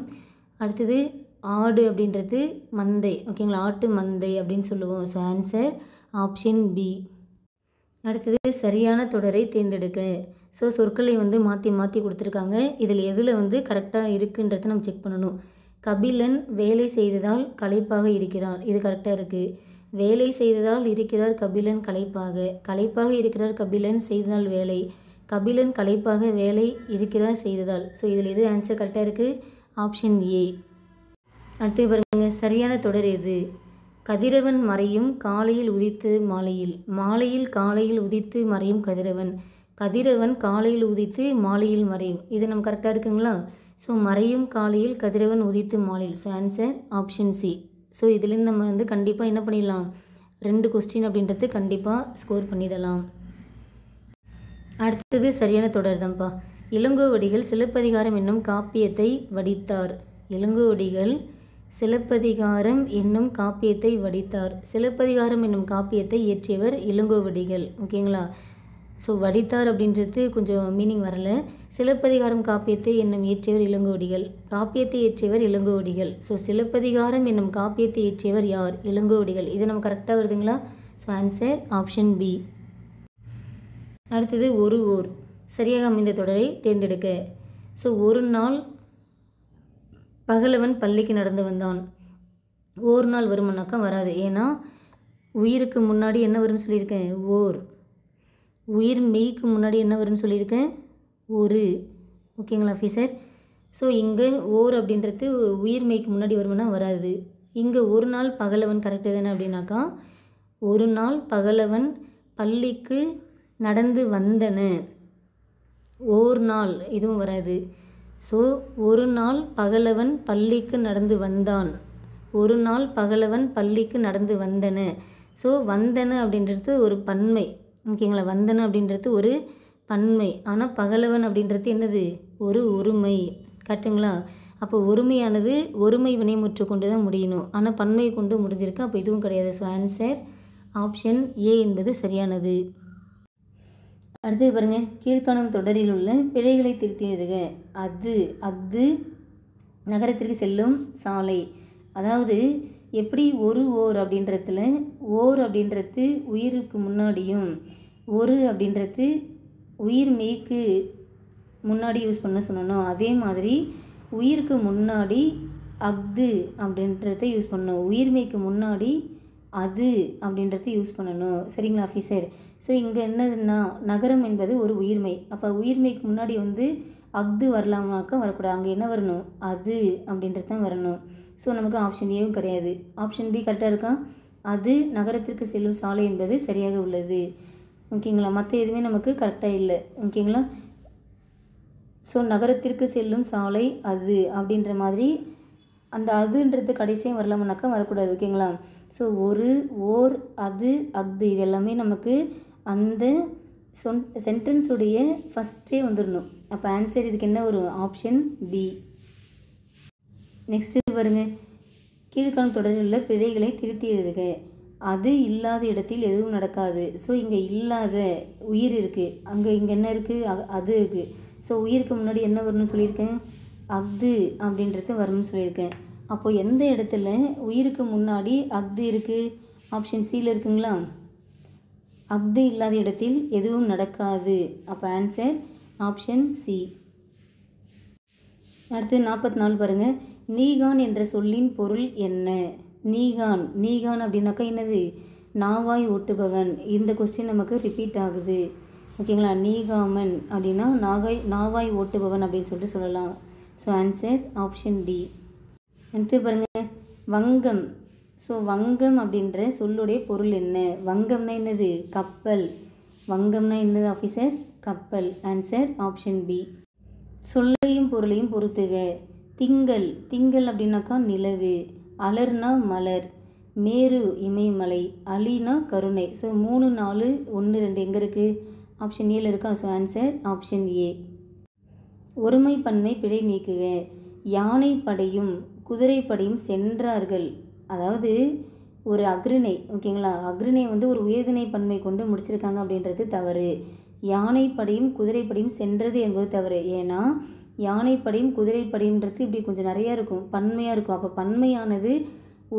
அடுத்தது ஆடு அப்படின்றது மந்தை. ஓகேங்களா? ஆட்டு மந்தை அப்படின்னு சொல்லுவோம். So answer option B. அடுத்தது சரியான தொடரை தேர்ந்தெடுக்க. ஸோ சொற்களை மாற்றி மாற்றி கொடுத்துருக்காங்க. இதில் எதில் கரெக்டாக இருக்குன்றதை நம்ம செக் பண்ணணும். கபிலன் வேலை செய்ததால் களைப்பாக இருக்கிறார். இது கரெக்டாக இருக்குது. வேலை செய்ததால் இருக்கிறார் கபிலன் களைப்பாக இருக்கிறார் கபிலன் செய்ததால் வேலை, கபிலன் களைப்பாக வேலை இருக்கிறார் செய்ததால். ஸோ இதில் எது ஆன்சர் கரெக்டாக இருக்குது? Option A. அடுத்து பாருங்க, சரியான தொடர் எது? கதிரவன் மறையும் காலையில் உதித்து மாலையில், மாலையில் காலையில் உதித்து மறையும் கதிரவன், கதிரவன் காலையில் உதித்து மாலையில் மறையும். இது நம்ம கரெக்டாக இருக்குங்களா? ஸோ மறையும் காலையில் கதிரவன் உதித்து மாலையில். So answer option C. So இதுலேருந்து நம்ம கண்டிப்பாக என்ன பண்ணிடலாம்? 2 கொஸ்டின் அப்படின்றது கண்டிப்பாக ஸ்கோர் பண்ணிடலாம். அடுத்தது சரியான தொடர் தான்ப்பா. இளங்கோவடிகள் சிலப்பதிகாரம் என்னும் காப்பியத்தை வடித்தார். இளங்கோவடிகள் சிலப்பதிகாரம் என்னும் காப்பியத்தை வடித்தார். சிலப்பதிகாரம் என்னும் காப்பியத்தை இயற்றியவர் இளங்கோவடிகள். ஓகேங்களா? ஸோ வடித்தார் அப்படின்றது கொஞ்சம் மீனிங் வரல. சிலப்பதிகாரம் காப்பியத்தை என்னும் இயற்றியவர் இளங்கோவடிகள், காப்பியத்தை இயற்றியவர் இளங்கோவடிகள். ஸோ சிலப்பதிகாரம் என்னும் காப்பியத்தை இயற்றியவர் யார்? இளங்கோவடிகள். இது நம்ம கரெக்டாக வருதுங்களா? So answer option B. அடுத்தது ஒரு ஓர். சரியாக அமைந்த தொடரை தேர்ந்தெடுக்க. ஸோ ஒரு நாள் பகலவன் பள்ளிக்கு நடந்து வந்தான். ஓர் நாள் வருமானாக்கா வராது. ஏன்னா உயிருக்கு முன்னாடி என்ன வரும்னு சொல்லியிருக்கேன்? ஓர். உயிர் மெய்க்கு முன்னாடி என்ன வரும்னு சொல்லியிருக்கேன்? ஒரு. ஓகேங்களா ஆஃபீஸர்? ஸோ இங்கே ஓர் அப்படின்றது உயிர் மெய்க்கு முன்னாடி வருமானா வராது. இங்கே ஒரு நாள் பகலவன் கரெக்டு தானே அப்படின்னாக்கா ஒரு நாள் பகலவன் பள்ளிக்கு நடந்து வந்தன. ஓர் நாள் இதுவும் வராது. ஸோ ஒரு நாள் பகலவன் பள்ளிக்கு நடந்து வந்தான், ஒரு நாள் பகலவன் பள்ளிக்கு நடந்து வந்தன. ஸோ வந்தன அப்படின்றது ஒரு பன்மை. ஓகேங்களா? வந்தன அப்படின்றது ஒரு பன்மை. ஆனால் பகலவன் அப்படின்றது என்னது? ஒரு ஒருமை. கரெக்டுங்களா? அப்போ ஒருமையானது ஒருமை வினைமுற்று கொண்டு தான் முடியணும். ஆனால் பன்மை கொண்டு முடிஞ்சிருக்கு. அப்போ இதுவும் கிடையாது. ஸோ ஆன்சர் ஆப்ஷன் ஏ என்பது சரியானது. அடுத்து பாருங்கள், கீழ்காணும் தொடரில் உள்ள பிழைகளை திருத்தி எழுதுக. அஃது நகரத்திற்கு செல்லும் சாலை. அதாவது எப்படி ஓர் அப்படின்றதுல ஓர் அப்படின்றது உயிருக்கு முன்னாடியும் ஒரு அப்படின்றது உயிர் மெய்க்கு முன்னாடி யூஸ் பண்ண சொன்னோம். அதே மாதிரி உயிருக்கு முன்னாடி அஃது அப்படின்றத யூஸ் பண்ணணும். உயிர் மெய்க்கு முன்னாடி அது அப்படின்றத யூஸ் பண்ணணும். சரிங்களா ஆஃபீஸர்? ஸோ இங்கே என்னதுன்னா நகரம் என்பது ஒரு உயிர்மெய். அப்போ உயிர்மெய்க்கு முன்னாடி அஃது வரலாமாக்கா வரக்கூடாது. அங்கே என்ன வரணும்? அது அப்படின்றது தான் வரணும். ஸோ நமக்கு ஆப்ஷன் ஏவும் கிடையாது. ஆப்ஷன் பி கரெக்டாக இருக்கா? அது நகரத்திற்கு செல்லும் சாலை என்பது சரியாக உள்ளது. ஓகேங்களா? மற்ற எதுவுமே நமக்கு கரெக்டாக இல்லை. ஓகேங்களா? ஸோ நகரத்திற்கு செல்லும் சாலை அது அப்படின்ற மாதிரி அந்த அதுன்றது கடைசியாக வரலாமானாக்கா வரக்கூடாது. ஓகேங்களா? ஸோ ஒரு ஓர் அது அஃது இது எல்லாமே நமக்கு அந்த சென்டென்ஸுடைய ஃபஸ்ட்டே வந்துடணும். அப்போ ஆன்சர் இதுக்கு என்ன வரும்? Option B. நெக்ஸ்ட்டு பாருங்க, கீழ்காணும் தொடரில் உள்ள பிழைகளை திருத்தி எழுதுக. அது இல்லாத இடத்தில் எதுவும் நடக்காது. ஸோ இங்கே இல்லாத உயிர் இருக்குது, அங்கே இங்கே என்ன இருக்குது? அது இருக்குது. ஸோ உயிருக்கு முன்னாடி என்ன வரணும்னு சொல்லியிருக்கேன்? அஃது அப்படின்றது வரணும்னு சொல்லியிருக்கேன். அப்போது எந்த இடத்துல உயிருக்கு முன்னாடி அஃது இருக்குது? ஆப்ஷன் சியில் இருக்குங்களா? அஃது இல்லாத இடத்தில் எதுவும் நடக்காது. அப்போ ஆன்சர் ஆப்ஷன் சி. அடுத்து 44 பாருங்கள். நீகான் என்ற சொல்லின் பொருள் என்ன? நீகான் அப்படின்னாக்கா என்னது? நாவாய் ஓட்டுபவன். இந்த கொஸ்டின் நமக்கு ரிப்பீட் ஆகுது. ஓகேங்களா? நீகாமன் அப்படின்னா நாவாய் ஓட்டுபவன் அப்படின்னு சொல்லிட்டு சொல்லலாம். So answer option D. அடுத்து பாருங்கள், வங்கம். ஸோ வங்கம் அப்படின்ற சொல்லுடைய பொருள் என்ன? வங்கம்னா என்னது? கப்பல். வங்கம்னா என்னது ஆஃபீஸர்? கப்பல். Answer option B. சொல்லையும் பொருளையும் பொறுத்துக. திங்கள் அப்படின்னாக்கா நிலவு, அலர்னா மலர், மேரு இமயமலை, அலினா கருணை. ஸோ 3, 4, 1, 2 எங்கே இருக்குது? ஆப்ஷன் ஏல இருக்கா? ஸோ ஆன்சர் ஆப்ஷன் ஏ. ஒருமை பன்மை பிழை நீக்குக. யானை படையும் குதிரை படையும் சென்றார்கள். அதாவது ஒரு அக்ரிணை, ஓகேங்களா, அக்ரிணை வந்து ஒரு உயர்திணை பன்மை கொண்டு முடிச்சிருக்காங்க அப்படின்றது தவறு. யானைப்படையும் குதிரைப்படையும் சென்றது என்பது தவறு. ஏன்னா யானைப்படையும் குதிரைப்படையுன்றது இப்படி கொஞ்சம் நிறையா இருக்கும், பன்மையாக இருக்கும். அப்போ பன்மையானது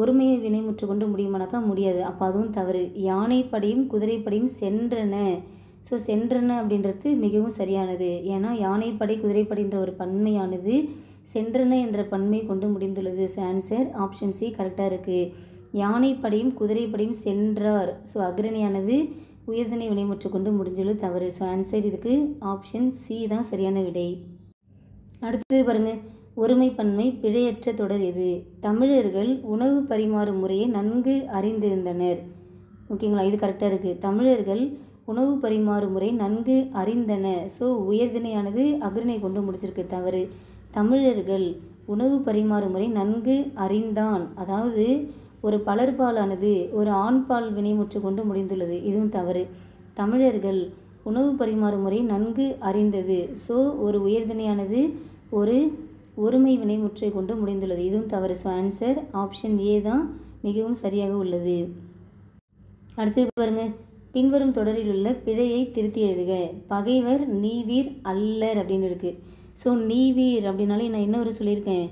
ஒருமையை வினைமுற்று கொண்டு முடியுமானாக்கா முடியாது. அப்போ அதுவும் தவறு. யானைப்படையும் குதிரைப்படையும் சென்றன. ஸோ சென்றன அப்படின்றது மிகவும் சரியானது. ஏன்னா யானைப்படை குதிரைப்படைன்ற ஒரு பன்மையானது சென்றன என்ற பன்மை கொண்டு முடிந்துள்ளது. ஸோ ஆன்சர் ஆப்ஷன் சி கரெக்டாக இருக்குது. யானைப்படையும் குதிரைப்படையும் சென்றார். ஸோ அக்ரணியானது உயர்திணை வினைமுற்று கொண்டு முடிஞ்சுள்ளது தவறு. ஸோ ஆன்சர் இதுக்கு ஆப்ஷன் சி தான் சரியான விடை. அடுத்தது பாருங்கள், ஒருமைப்பன்மை பிழையற்ற தொடர் எது? தமிழர்கள் உணவு பரிமாறும் முறையை நன்கு அறிந்திருந்தனர். ஓகேங்களா, இது கரெக்டாக இருக்குது. தமிழர்கள் உணவு பரிமாறும் முறை நன்கு அறிந்தன. ஸோ உயர்திணையானது அக்ரிணை கொண்டு முடிச்சிருக்கு தவறு. தமிழர்கள் உணவு பரிமாறும் முறை நன்கு அறிந்தான், அதாவது ஒரு பலர்பாலானது ஒரு ஆண்பால் வினைமுற்று கொண்டு முடிந்துள்ளது, இதுவும் தவறு. தமிழர்கள் உணவு பரிமாறும் முறை நன்கு அறிந்தது. ஸோ ஒரு உயர்திணையானது ஒரு ஒருமை வினைமுற்றை கொண்டு முடிந்துள்ளது, இதுவும் தவறு. ஸோ ஆன்சர் ஆப்ஷன் ஏ தான் மிகவும் சரியாக உள்ளது. அடுத்து பாருங்கள், பின்வரும் தொடரில் உள்ள பிழையை திருத்தி எழுதுக. பகைவர் நீவீர் அல்லர் அப்படின்னு இருக்குது. ஸோ நீவீர் அப்படின்னாலே நான் என்ன ஒரு சொல்லியிருக்கேன்,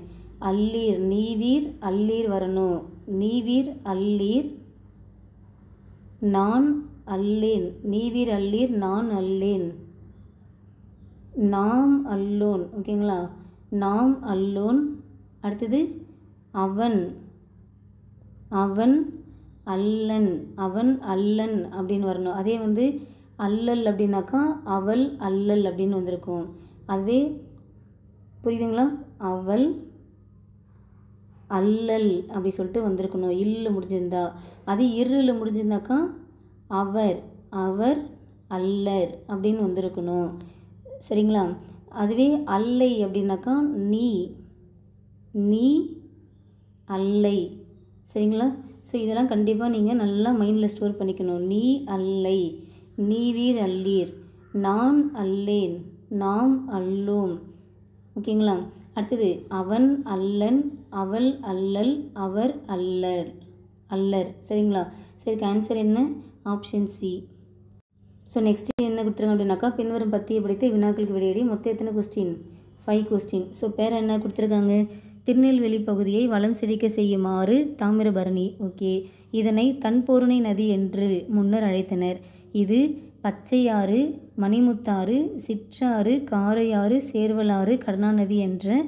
அல்லீர். நீவீர் அல்லீர் வரணும். நீவீர் அல்லீர் நான் அல்லேன். நீவீர் அல்லீர் நான் அல்லேன். நாம் அல்லோன். ஓகேங்களா, நாம் அல்லோன். அடுத்தது அவன், அவன் அல்லன், அவன் அல்லன் அப்படின்னு வரணும். அதே வந்து அல்லல் அப்படின்னாக்கா அவள் அல்லல் அப்படின்னு வந்திருக்கும். அதே புரியுதுங்களா, அவள் அல்லல் அப்படி சொல்லிட்டு வந்திருக்கணும் இல்லு முடிஞ்சிருந்தா. அது இருள் முடிஞ்சிருந்தாக்கா அவர், அவர் அல்லர் அப்படின்னு வந்திருக்கணும். சரிங்களா, அதுவே அல்லை அப்படின்னாக்கா நீ, நீ அல்லை. சரிங்களா, ஸோ இதெல்லாம் கண்டிப்பாக நீங்கள் நல்லா மைண்டில் ஸ்டோர் பண்ணிக்கணும். நீ அல்லை, நீவீர் அல்லீர், நான் அல்லேன், நாம் அல்லோம். ஓகேங்களா, அடுத்தது அவன் அல்லன், அவள் அல்லல், அவர் அல்லர், அல்லர். சரிங்களா, ஸோ இதுக்கு ஆன்சர் என்ன, ஆப்ஷன் சி. ஸோ நெக்ஸ்ட்டு என்ன கொடுத்துருங்க அப்படின்னாக்கா, பின்வரும் பத்தியை படித்து வினாக்களுக்கு விடையடி. மொத்தம் எத்தனை கொஸ்டின், 5 கொஸ்டின். ஸோ பேர் என்ன கொடுத்துருக்காங்க, திருநெல்வேலி பகுதியை வளம் செழிக்க செய்யுமாறு தாமிரபரணி. ஓகே, இதனை தன்பொருணை நதி என்று முன்னர் அழைத்தனர். இது பச்சையாறு, மணிமுத்தாறு, சிற்றாறு, காரையாறு, சேர்வலாறு, கருணாநதி என்ற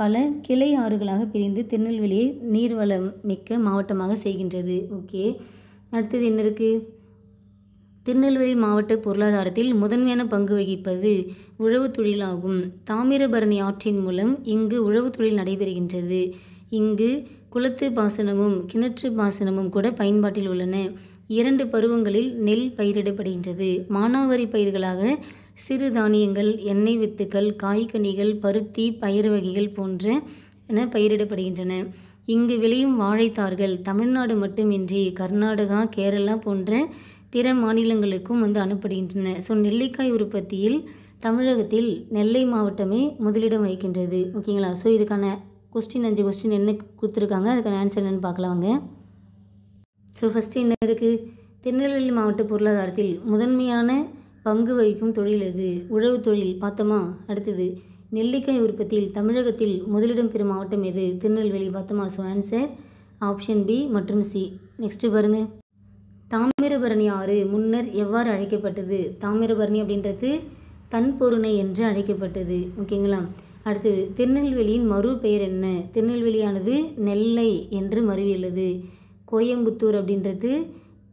பல கிளை ஆறுகளாக பிரிந்து திருநெல்வேலியை நீர்வளம் மிக்க மாவட்டமாக செய்கின்றது. ஓகே, அடுத்தது என்ன இருக்குது, திருநெல்வேலி மாவட்ட பொருளாதாரத்தில் முதன்மையான பங்கு வகிப்பது உழவு தொழிலாகும். தாமிரபரணி ஆற்றின் மூலம் இங்கு உழவு தொழில் நடைபெறுகின்றது. இங்கு குளத்து பாசனமும் கிணற்று பாசனமும் கூட பயன்பாட்டில் உள்ளன. 2 பருவங்களில் நெல் பயிரிடப்படுகின்றது. மானாவாரி பயிர்களாக சிறு தானியங்கள், எண்ணெய் வித்துக்கள், காய்கனிகள், பருத்தி, பயிர் வகைகள் போன்ற பயிரிடப்படுகின்றன. இங்கு விளையும் வாழைத்தார்கள் தமிழ்நாடு மட்டுமின்றி கர்நாடகா, கேரளா போன்ற பிற மாநிலங்களுக்கும் அனுப்படுகின்றன. ஸோ நெல்லிக்காய் உற்பத்தியில் தமிழகத்தில் நெல்லை மாவட்டமே முதலிடம் வகிக்கின்றது. ஓகேங்களா, ஸோ இதுக்கான கொஸ்டின் 5 கொஸ்டின் என்ன கொடுத்துருக்காங்க, அதுக்கான ஆன்சர் என்னென்னு பார்க்கலாம் வாங்க. ஸோ ஃபஸ்ட்டு என்ன இருக்குது, திருநெல்வேலி மாவட்ட பொருளாதாரத்தில் முதன்மையான பங்கு வகிக்கும் தொழில் எது, உழவு தொழில் பார்த்தோமா. அடுத்தது நெல்லிக்காய் உற்பத்தியில் தமிழகத்தில் முதலிடம் பெறும் மாவட்டம் எது, திருநெல்வேலி பார்த்தோமா. ஸோ ஆன்சர் ஆப்ஷன் பி மற்றும் சி. நெக்ஸ்ட்டு பாருங்கள், தாமிரபரணி ஆறு முன்னர் எவ்வாறு அழைக்கப்பட்டது. தாமிரபரணி அப்படின்றது தன்பொருணை என்று அழைக்கப்பட்டது. ஓகேங்களா, அடுத்தது திருநெல்வேலியின் மறு பெயர் என்ன. திருநெல்வேலியானது நெல்லை என்று மருவியுள்ளது. கோயம்புத்தூர் அப்படின்றது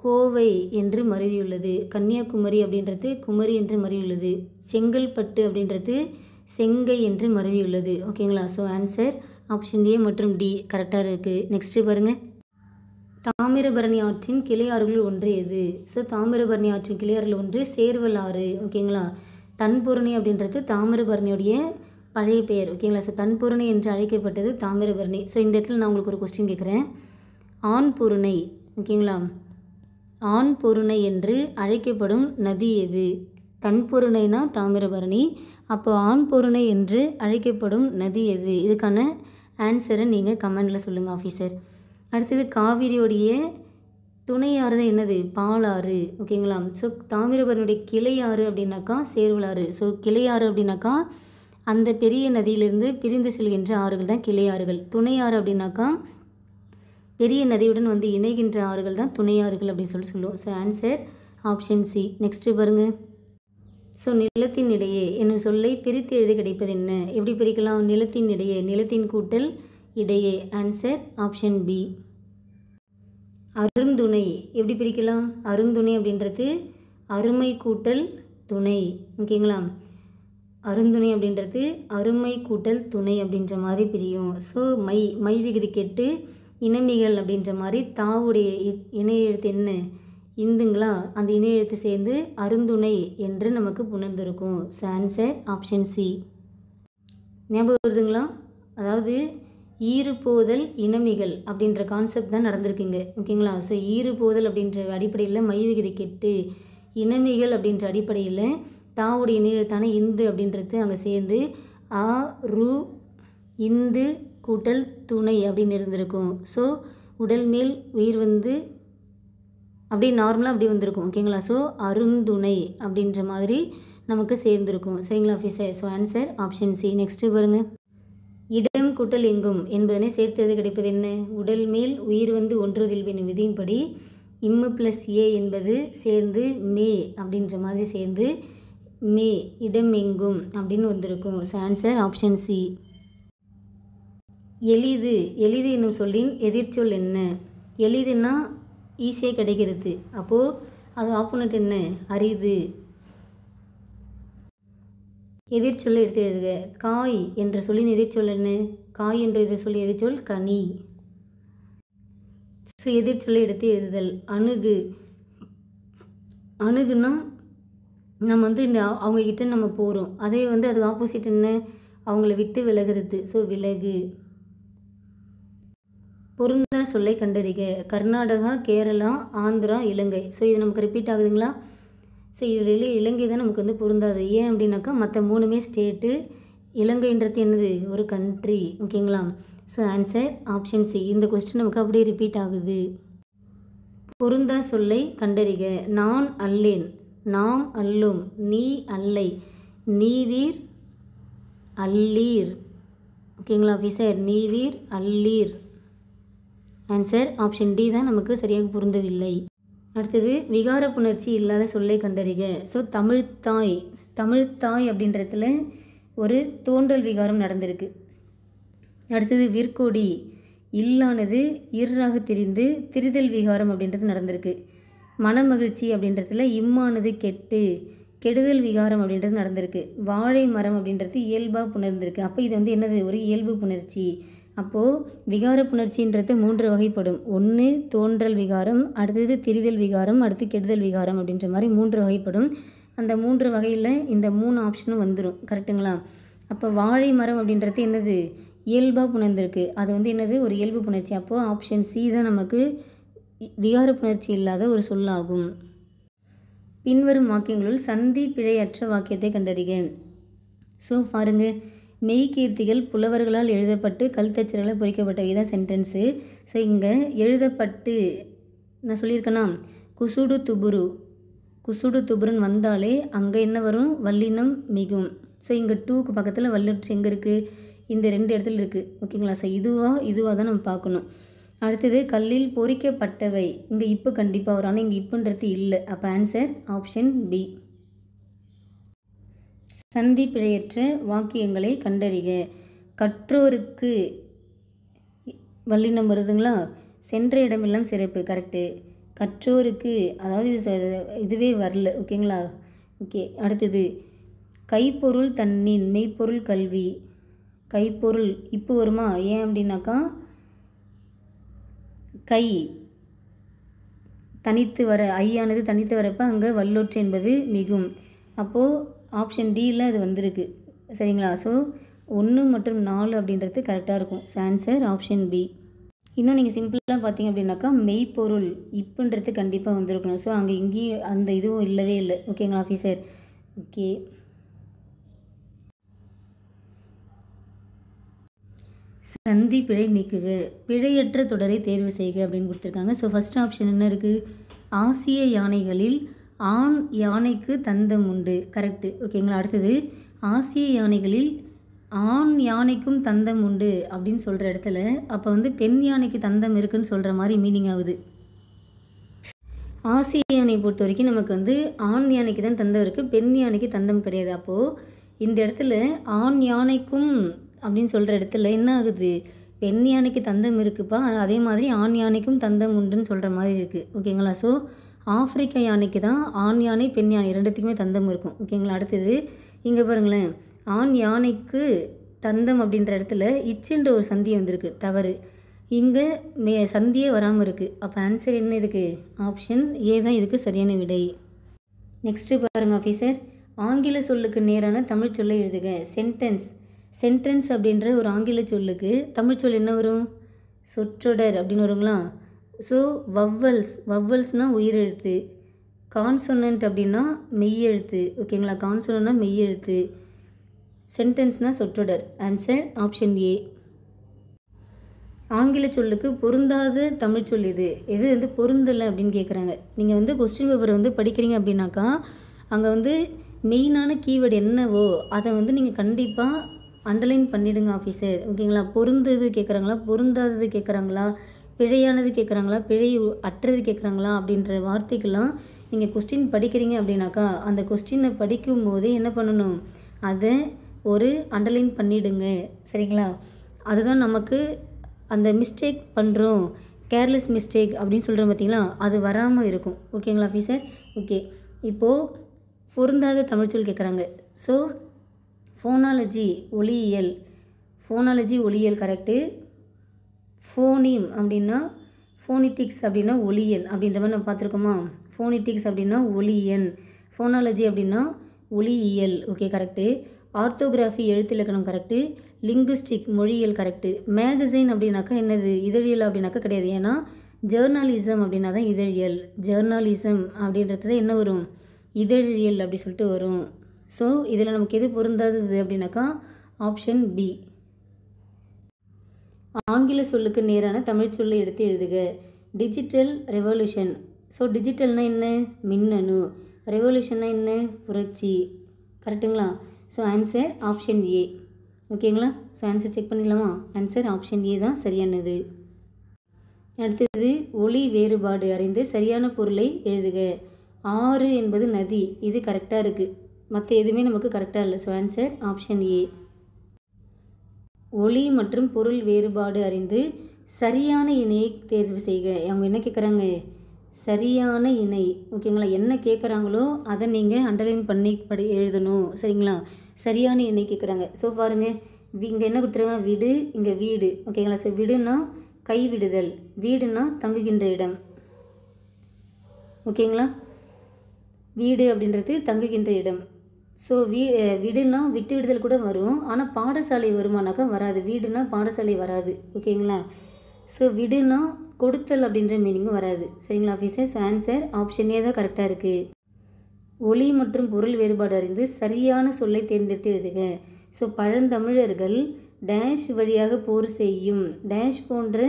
கோவை என்று மருவியுள்ளது. கன்னியாகுமரி அப்படின்றது குமரி என்று மருவியுள்ளது. செங்கல்பட்டு அப்படின்றது செங்கை என்று மருவியுள்ளது. ஓகேங்களா, ஸோ ஆன்சர் ஆப்ஷன் ஏ மற்றும் டி கரெக்டாக இருக்குது. நெக்ஸ்ட்டு பாருங்கள், தாமிரபரணி ஆற்றின் கிளை ஆறுகள் ஒன்று எது. ஸோ தாமிரபரணி ஆற்றின் கிளை ஆறுகள் ஒன்று சேர்வலாறு. ஓகேங்களா, தன்பொருணை அப்படின்றது தாமிரபரணியுடைய பழைய பெயர். ஓகேங்களா, ஸோ தன்பொருணை என்று அழைக்கப்பட்டது தாமிரபரணி. ஸோ இந்த இடத்துல நான் உங்களுக்கு ஒரு கொஸ்டின் கேட்குறேன், ஆண் பொருணை, ஓகேங்களா, ஆண் பொருணை என்று அழைக்கப்படும் நதி எது. தன்பொருணைனா தாமிரபரணி, அப்போ ஆண் பொருணை என்று அழைக்கப்படும் நதி எது. இதுக்கான ஆன்சரை நீங்கள் கமெண்டில் சொல்லுங்கள் ஆஃபீஸர். அடுத்தது காவிரியோடைய துணையாறு தான் என்னது? பாலாறு. ஓகேங்களா? ஸோ தாமிரபரணியுடைய கிளையாறு அப்படின்னாக்கா சேர்வலாறு. ஸோ கிளையாறு அப்படின்னாக்கா அந்த பெரிய நதியிலிருந்து பிரிந்து செல்கின்ற ஆறுகள் தான் கிளையாறுகள். துணையாறு அப்படின்னாக்கா பெரிய நதியுடன் வந்து இணைகின்ற ஆறுகள் தான் துணையாறுகள் அப்படின்னு சொல்லுவோம். So answer option C. Next பாருங்கள். ஸோ நிலத்தின் இடையே என்னும் சொல்லை பிரித்து எழுத கிடைப்பது என்ன? எப்படி பிரிக்கலாம்? நிலத்தின் இடையே, நிலத்தின் கூட்டல் இடையே. Answer option B. அருந்துணை எப்படி பிரிக்கலாம்? அருந்துணை அப்படின்றது அருமை கூட்டல் துணை. ஓகேங்களா? அருந்துணை அப்படின்றது அருமை கூட்டல் துணை அப்படின்ற மாதிரி பிரியும். ஸோ மை விகுதி கெட்டு இனமிகள் அப்படின்ற மாதிரி தாவுடைய இணை எழுத்து என்ன? இந்துங்களா? அந்த இணை எழுத்து சேர்ந்து அருந்துணை என்று நமக்கு புணர்ந்திருக்கும். So answer option C. ஞாபகம் வருதுங்களா? அதாவது ஈறுபோதல் இனமிகள் அப்படின்ற கான்செப்ட் தான் நடந்திருக்குங்க. ஓகேங்களா? ஸோ ஈறுபோதல் அப்படின்ற அடிப்படையில் மை விகுதி கெட்டு இனமிகள் அப்படின்ற அடிப்படையில் தாவுடைய இணை எழுத்தான இந்து அப்படின்றது அங்கே சேர்ந்து ஆ ரு இந்து கூட்டல் துணை அப்படின்னு இருந்திருக்கும். ஸோ உடல் மேல் உயிர் வந்து அப்படியே நார்மலாக அப்படி வந்திருக்கும். ஓகேங்களா? ஸோ அருந்துணை அப்படின்ற மாதிரி நமக்கு சேர்ந்துருக்கும். சரிங்களா officer? So answer option C. Next பாருங்கள். இடம் கூட்டல் எங்கும் என்பதனை சேர்த்தது கிடைப்பது என்ன? உடல் மேல் உயிர் வந்து ஒன்றுவதில் என்னும் விதியின்படி இம்மு ப்ளஸ் ஏ என்பது சேர்ந்து மே அப்படின்ற மாதிரி சேர்ந்து மே இடம் எங்கும் அப்படின்னு வந்திருக்கும். So answer option C. எளிது என்னும் சொல்லின் எதிர்ச்சொல் என்ன? எளிதுன்னா ஈஸியாக கிடைக்கிறது. அப்போது அது ஆப்போனட் என்ன? அரிது. எதிர்ச்சொல்லை எடுத்து எழுதுக. காய் என்ற சொல்லின் எதிர்ச்சொல் என்ன? காய் என்ற இதை சொல்லி எதிர்ச்சொல் கனி. ஸோ எதிர்ச்சொல்லை எடுத்து எழுதுதல். அணுகுனா நம்ம வந்து இந்த அவங்கக்கிட்ட நம்ம போகிறோம். அதே வந்து அதுக்கு ஆப்போசிட் என்ன? அவங்கள விட்டு விலகிறது. ஸோ விலகு. பொருந்தா சொல்லை கண்டறிக. கர்நாடகா, கேரளா, ஆந்திரா, இலங்கை. ஸோ இது நமக்கு ரிப்பீட் ஆகுதுங்களா? ஸோ இதில் இலங்கை தான் நமக்கு வந்து பொருந்தாது. ஏன் அப்படின்னாக்கா மற்ற மூணுமே ஸ்டேட்டு, இலங்கைன்றது என்னது? ஒரு கண்ட்ரி. ஓகேங்களா? So answer option C. இந்த கொஸ்டின் நமக்கு அப்படியே ரிப்பீட் ஆகுது. பொருந்தா சொல்லை கண்டறிக. நான் அல்லேன், நாம் அல்லோம், நீ அல்லை, நீவீர் அல்லீர். ஓகேங்களா ஆஃபீஸர்? நீவீர் அல்லீர். ஆன்சர் ஆப்ஷன் டி தான் நமக்கு சரியாக பொருந்தவில்லை. அடுத்தது விகார புணர்ச்சி இல்லாத சொல்லை கண்டறிக. ஸோ தமிழ்த்தாய் அப்படின்றதுல ஒரு தோன்றல் விகாரம் நடந்திருக்கு. அடுத்தது விற்கொடி இல்லானது இர்ராக திரிந்து திரிதல் விகாரம் அப்படின்றது நடந்திருக்கு. மனமகிழ்ச்சி அப்படின்றதுல இம்மானது கெட்டு கெடுதல் விகாரம் அப்படின்றது நடந்திருக்கு. வாழை மரம் அப்படின்றது இயல்பாக புணர்ந்திருக்கு. அப்போ இது வந்து என்னது? ஒரு இயல்பு புணர்ச்சி. அப்போது விகார புணர்ச்சின்றது 3 வகைப்படும். ஒன்று தோன்றல் விகாரம், அடுத்தது திரிதல் விகாரம், அடுத்து கெடுதல் விகாரம் அப்படின்ற மாதிரி 3 வகைப்படும். அந்த 3 வகையில் இந்த 3 ஆப்ஷனும் வந்துடும். கரெக்டுங்களா? அப்போ வாழை மரம் அப்படின்றது என்னது? இயல்பாக புணர்ந்திருக்கு. அது வந்து என்னது? ஒரு இயல்பு புணர்ச்சி. அப்போது ஆப்ஷன் சி தான் நமக்கு விகார புணர்ச்சி இல்லாத ஒரு சொல்லாகும். பின்வரும் வாக்கியங்களுள் சந்தி பிழையற்ற வாக்கியத்தை கண்டறிக. ஸோ பாருங்கள். மெய்கீர்த்திகள் புலவர்களால் எழுதப்பட்டு கல்தச்சர்களால் பொறிக்கப்பட்டவை தான் சென்டென்ஸு. ஸோ இங்கே எழுதப்பட்டு நான் சொல்லியிருக்கேன்னா குசுடு துபுருன்னு வந்தாலே அங்கே என்ன வரும்? வல்லினம் மிகும். ஸோ இங்கே 2க்கு பக்கத்தில் வல்லொற்று எங்கே இருக்குது? இந்த 2 இடத்துல இருக்குது. ஓகேங்களா? ஸோ இதுவாக தான் நம்ம பார்க்கணும். அடுத்தது கல்லில் பொறிக்கப்பட்டவை. இங்கே இப்போ கண்டிப்பாக வரும். ஆனால் இங்கே இப்போன்றது இல்லை. அப்போ ஆன்சர் ஆப்ஷன் பி. சந்தி பிழையற்ற வாக்கியங்களை கண்டறிக. கற்றோருக்கு வல்லினம் வருதுங்களா? சென்ற இடமெல்லாம் சிறப்பு. கரெக்டு. கற்றோருக்கு அதாவது இதுவே வரல. ஓகேங்களா? ஓகே. அடுத்தது கைப்பொருள் தன்னின் மெய்ப்பொருள் கல்வி. கைப்பொருள் இப்போ வருமா? ஏன் அப்படின்னாக்கா கை தனித்து வர ஐயானது தனித்து வரப்போ அங்கே வல்லொற்று என்பது மிகும். அப்போது ஆப்ஷன் டியில் அது வந்திருக்கு. சரிங்களா? ஸோ 1 மற்றும் 4 அப்படின்றது கரெக்டாக இருக்கும். So answer option B. இன்னும் நீங்கள் சிம்பிளாக பார்த்தீங்க அப்படின்னாக்கா மெய்ப்பொருள் இப்போன்றது கண்டிப்பாக வந்திருக்கணும். ஸோ அங்கே இங்கேயும் அந்த இதுவும் இல்லவே இல்லை. ஓகேங்களா ஆஃபீஸர்? ஓகே. சந்தி பிழை நீக்குக, பிழையற்ற தொடரை தேர்வு செய்க அப்படின்னு கொடுத்துருக்காங்க. ஸோ ஃபஸ்ட் ஆப்ஷன் என்ன இருக்குது? ஆசிய யானைகளில் ஆண் யானைக்கு தந்தம் உண்டு. கரெக்டு. ஓகேங்களா. அடுத்தது ஆசிய யானைகளில் ஆண் யானைக்கும் தந்தம் உண்டு அப்படின்னு சொல்கிற இடத்துல அப்போ வந்து பெண் யானைக்கு தந்தம் இருக்குன்னு சொல்கிற மாதிரி மீனிங் ஆகுது. ஆசிய யானையை பொறுத்த வரைக்கும் நமக்கு வந்து ஆண் யானைக்கு தான் தந்தம் இருக்குது, பெண் யானைக்கு தந்தம் கிடையாது. அப்போது இந்த இடத்துல ஆண் யானைக்கும் அப்படின்னு சொல்கிற இடத்துல என்ன ஆகுது? பெண் யானைக்கு தந்தம் இருக்குப்பா, அதே மாதிரி ஆண் யானைக்கும் தந்தம் உண்டுன்னு சொல்கிற மாதிரி இருக்குது. ஓகேங்களா. ஸோ ஆப்பிரிக்க யானைக்கு தான் ஆண் யானை பெண் யானை ரெண்டுத்துக்குமே தந்தம் இருக்கும். ஓகேங்களா. அடுத்தது இங்கே பாருங்களேன், ஆண் யானைக்கு தந்தம் அப்படின்ற இடத்துல இச்சுன்ற ஒரு சந்தி வந்திருக்கு, தவறு. இங்கே சந்தியே வராமல் இருக்குது. அப்போ ஆன்சர் என்ன இதுக்கு? ஆப்ஷன் ஏ தான் இதுக்கு சரியான விடை. நெக்ஸ்ட்டு பாருங்கள் ஆஃபீஸர், ஆங்கில சொல்லுக்கு நேரான தமிழ் சொல்லை எழுதுக. சென்டென்ஸ். சென்டென்ஸ் அப்படின்ற ஒரு ஆங்கில சொல்லுக்கு தமிழ் சொல் என்ன வரும்? சொற்றொடர் அப்படின்னு வருங்களா. ஸோ வவ்வல்ஸ், வவ்வல்ஸ்னால் உயிரெழுத்து. கான்சொனன்ட் அப்படின்னா மெய்யெழுத்து. ஓகேங்களா. கான்சொனன்ட்னா மெய்யெழுத்து, சென்டென்ஸ்னால் சொற்றொடர். ஆன்சர் ஆப்ஷன் ஏ. ஆங்கில சொல்லுக்கு பொருந்தாத தமிழ் சொல் இது. எது வந்து பொருந்தலை அப்படின்னு கேட்குறாங்க. நீங்கள் வந்து கொஸ்டின் பேப்பரை வந்து படிக்கிறீங்க அப்படின்னாக்கா அங்கே வந்து மெயினான கீவேர்டு என்னவோ அதை வந்து நீங்கள் கண்டிப்பாக அண்டர்லைன் பண்ணிவிடுங்க ஆஃபீஸர். ஓகேங்களா. பொருந்தது கேட்குறாங்களா, பொருந்தாதது கேட்குறாங்களா, பிழையானது கேட்குறாங்களா, பிழை அற்றது கேட்குறாங்களா அப்படின்ற வார்த்தைக்கெல்லாம் நீங்கள் கொஸ்டின் படிக்கிறீங்க அப்படின்னாக்கா அந்த கொஸ்டினை படிக்கும் போதே என்ன பண்ணணும்? அதை ஒரு அண்டர்லைன் பண்ணிவிடுங்க. சரிங்களா. அதுதான் நமக்கு அந்த மிஸ்டேக் பண்ணுறோம், கேர்லெஸ் மிஸ்டேக் அப்படின்னு சொல்கிறோம் பார்த்தீங்களா, அது வராமல் இருக்கும். ஓகேங்களா ஆஃபீஸர். ஓகே, இப்போது பொருந்தாத தமிழ்ச்சொல் கேட்குறாங்க. ஸோ ஃபோனாலஜி ஒலியியல், ஃபோனாலஜி ஒலியியல் கரெக்டு. ஃபோனிம் அப்படின்னா ஃபோனிட்டிக்ஸ் அப்படின்னா ஒலியன் அப்படின்ற மாதிரி நம்ம பார்த்துருக்கோமா. ஃபோனிட்டிக்ஸ் அப்படின்னா ஒலியன், ஃபோனாலஜி அப்படின்னா ஒலியியல். Okay correct. ஆர்த்தோகிராஃபி எழுத்திலக்கணம் கரெக்டு. லிங்குஸ்டிக் மொழியியல் கரெக்டு. மேகசைன் அப்படின்னாக்கா என்னது? இதழியல் அப்படின்னாக்கா கிடையாது. ஏன்னா ஜேர்னலிசம் அப்படின்னா தான் இதழியல். ஜேர்னலிசம் அப்படின்றது என்ன வரும்? இதழியல் அப்படி சொல்லிட்டு வரும். ஸோ இதில் நமக்கு எது பொருந்தாதது அப்படின்னாக்கா ஆப்ஷன் பி. ஆங்கில சொல்லுக்கு நேரான தமிழ் சொல்லை எடுத்து எழுதுக. Digital revolution. ஸோ டிஜிட்டல்னால் என்ன? மின்னணு. ரெவல்யூஷன்னா என்ன? புரட்சி. கரெக்டுங்களா. ஸோ ஆன்சர் ஆப்ஷன் ஏ. ஓகேங்களா. ஸோ ஆன்சர் செக் பண்ணிடலாமா? ஆன்சர் ஆப்ஷன் ஏ தான் சரியானது. அடுத்தது ஒலி வேறுபாடு அறிந்து சரியான பொருளை எழுதுக. ஆறு என்பது நதி, இது கரெக்டாக இருக்குது. மற்ற எதுவுமே நமக்கு கரெக்டாக இல்லை. ஸோ ஆன்சர் ஆப்ஷன் ஏ. ஒலி மற்றும் பொருள் வேறுபாடு அறிந்து சரியான இணையை தேர்வு செய்க. அவங்க என்ன கேட்குறாங்க? சரியான இணை. ஓகேங்களா. என்ன கேட்குறாங்களோ அதை நீங்கள் அண்டர்லைன் பண்ணி எழுதணும். சரிங்களா. சரியான இணை கேட்குறாங்க. ஸோ பாருங்கள், இங்கே என்ன கொடுத்துருங்க? விடு, இங்கே வீடு. ஓகேங்களா. ஸோ விடுனா கைவிடுதல், வீடுனா தங்குகின்ற இடம். ஓகேங்களா. வீடு அப்படின்றது தங்குகின்ற இடம். ஸோ விடுனா விட்டு விடுதல் கூட வரும், ஆனால் பாடசாலை வருமானாக்கா வராது. வீடுனா பாடசாலை வராது. ஓகேங்களா. ஸோ விடுனா கொடுத்தல் அப்படின்ற மீனிங்கும் வராது. சரிங்களா ஆஃபீஸர். ஸோ ஆன்சர் ஆப்ஷன் ஏ தான் கரெக்டாக இருக்குது. ஒலி மற்றும் பொருள் வேறுபாடு அறிந்து சரியான சொல்லை தேர்ந்தெடுத்து எழுதுக. ஸோ பழந்தமிழர்கள் டேஷ் வழியாக போர் செய்யும் டேஷ் போன்ற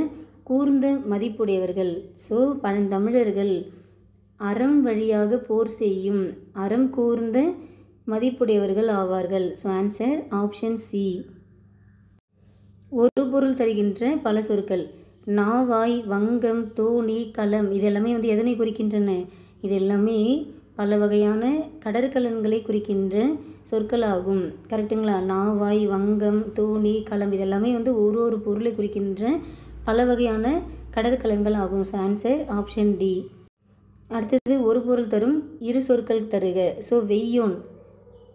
கூர்ந்த மதிப்புடையவர்கள். ஸோ பழந்தமிழர்கள் அறம் வழியாக போர் செய்யும் அறம் கூர்ந்த மதிப்புடையவர்கள் ஆவார்கள். So answer option C. ஒரு பொருள் தருகின்ற பல சொற்கள். நாவாய், வங்கம், தோணி, களம் இதெல்லாமே வந்து எதனை குறிக்கின்றன? இது எல்லாமே பல வகையான கடற்கலன்களை குறிக்கின்ற சொற்களாகும். கரெக்டுங்களா. நாவாய், வங்கம், தோணி, களம் இதெல்லாமே வந்து ஒரு ஒரு பொருளை குறிக்கின்ற பல வகையான கடற்கலன்கள் ஆகும். So answer option D. அடுத்தது ஒரு பொருள் தரும் இரு சொற்கள் தருக. ஸோ வெய்யோன்.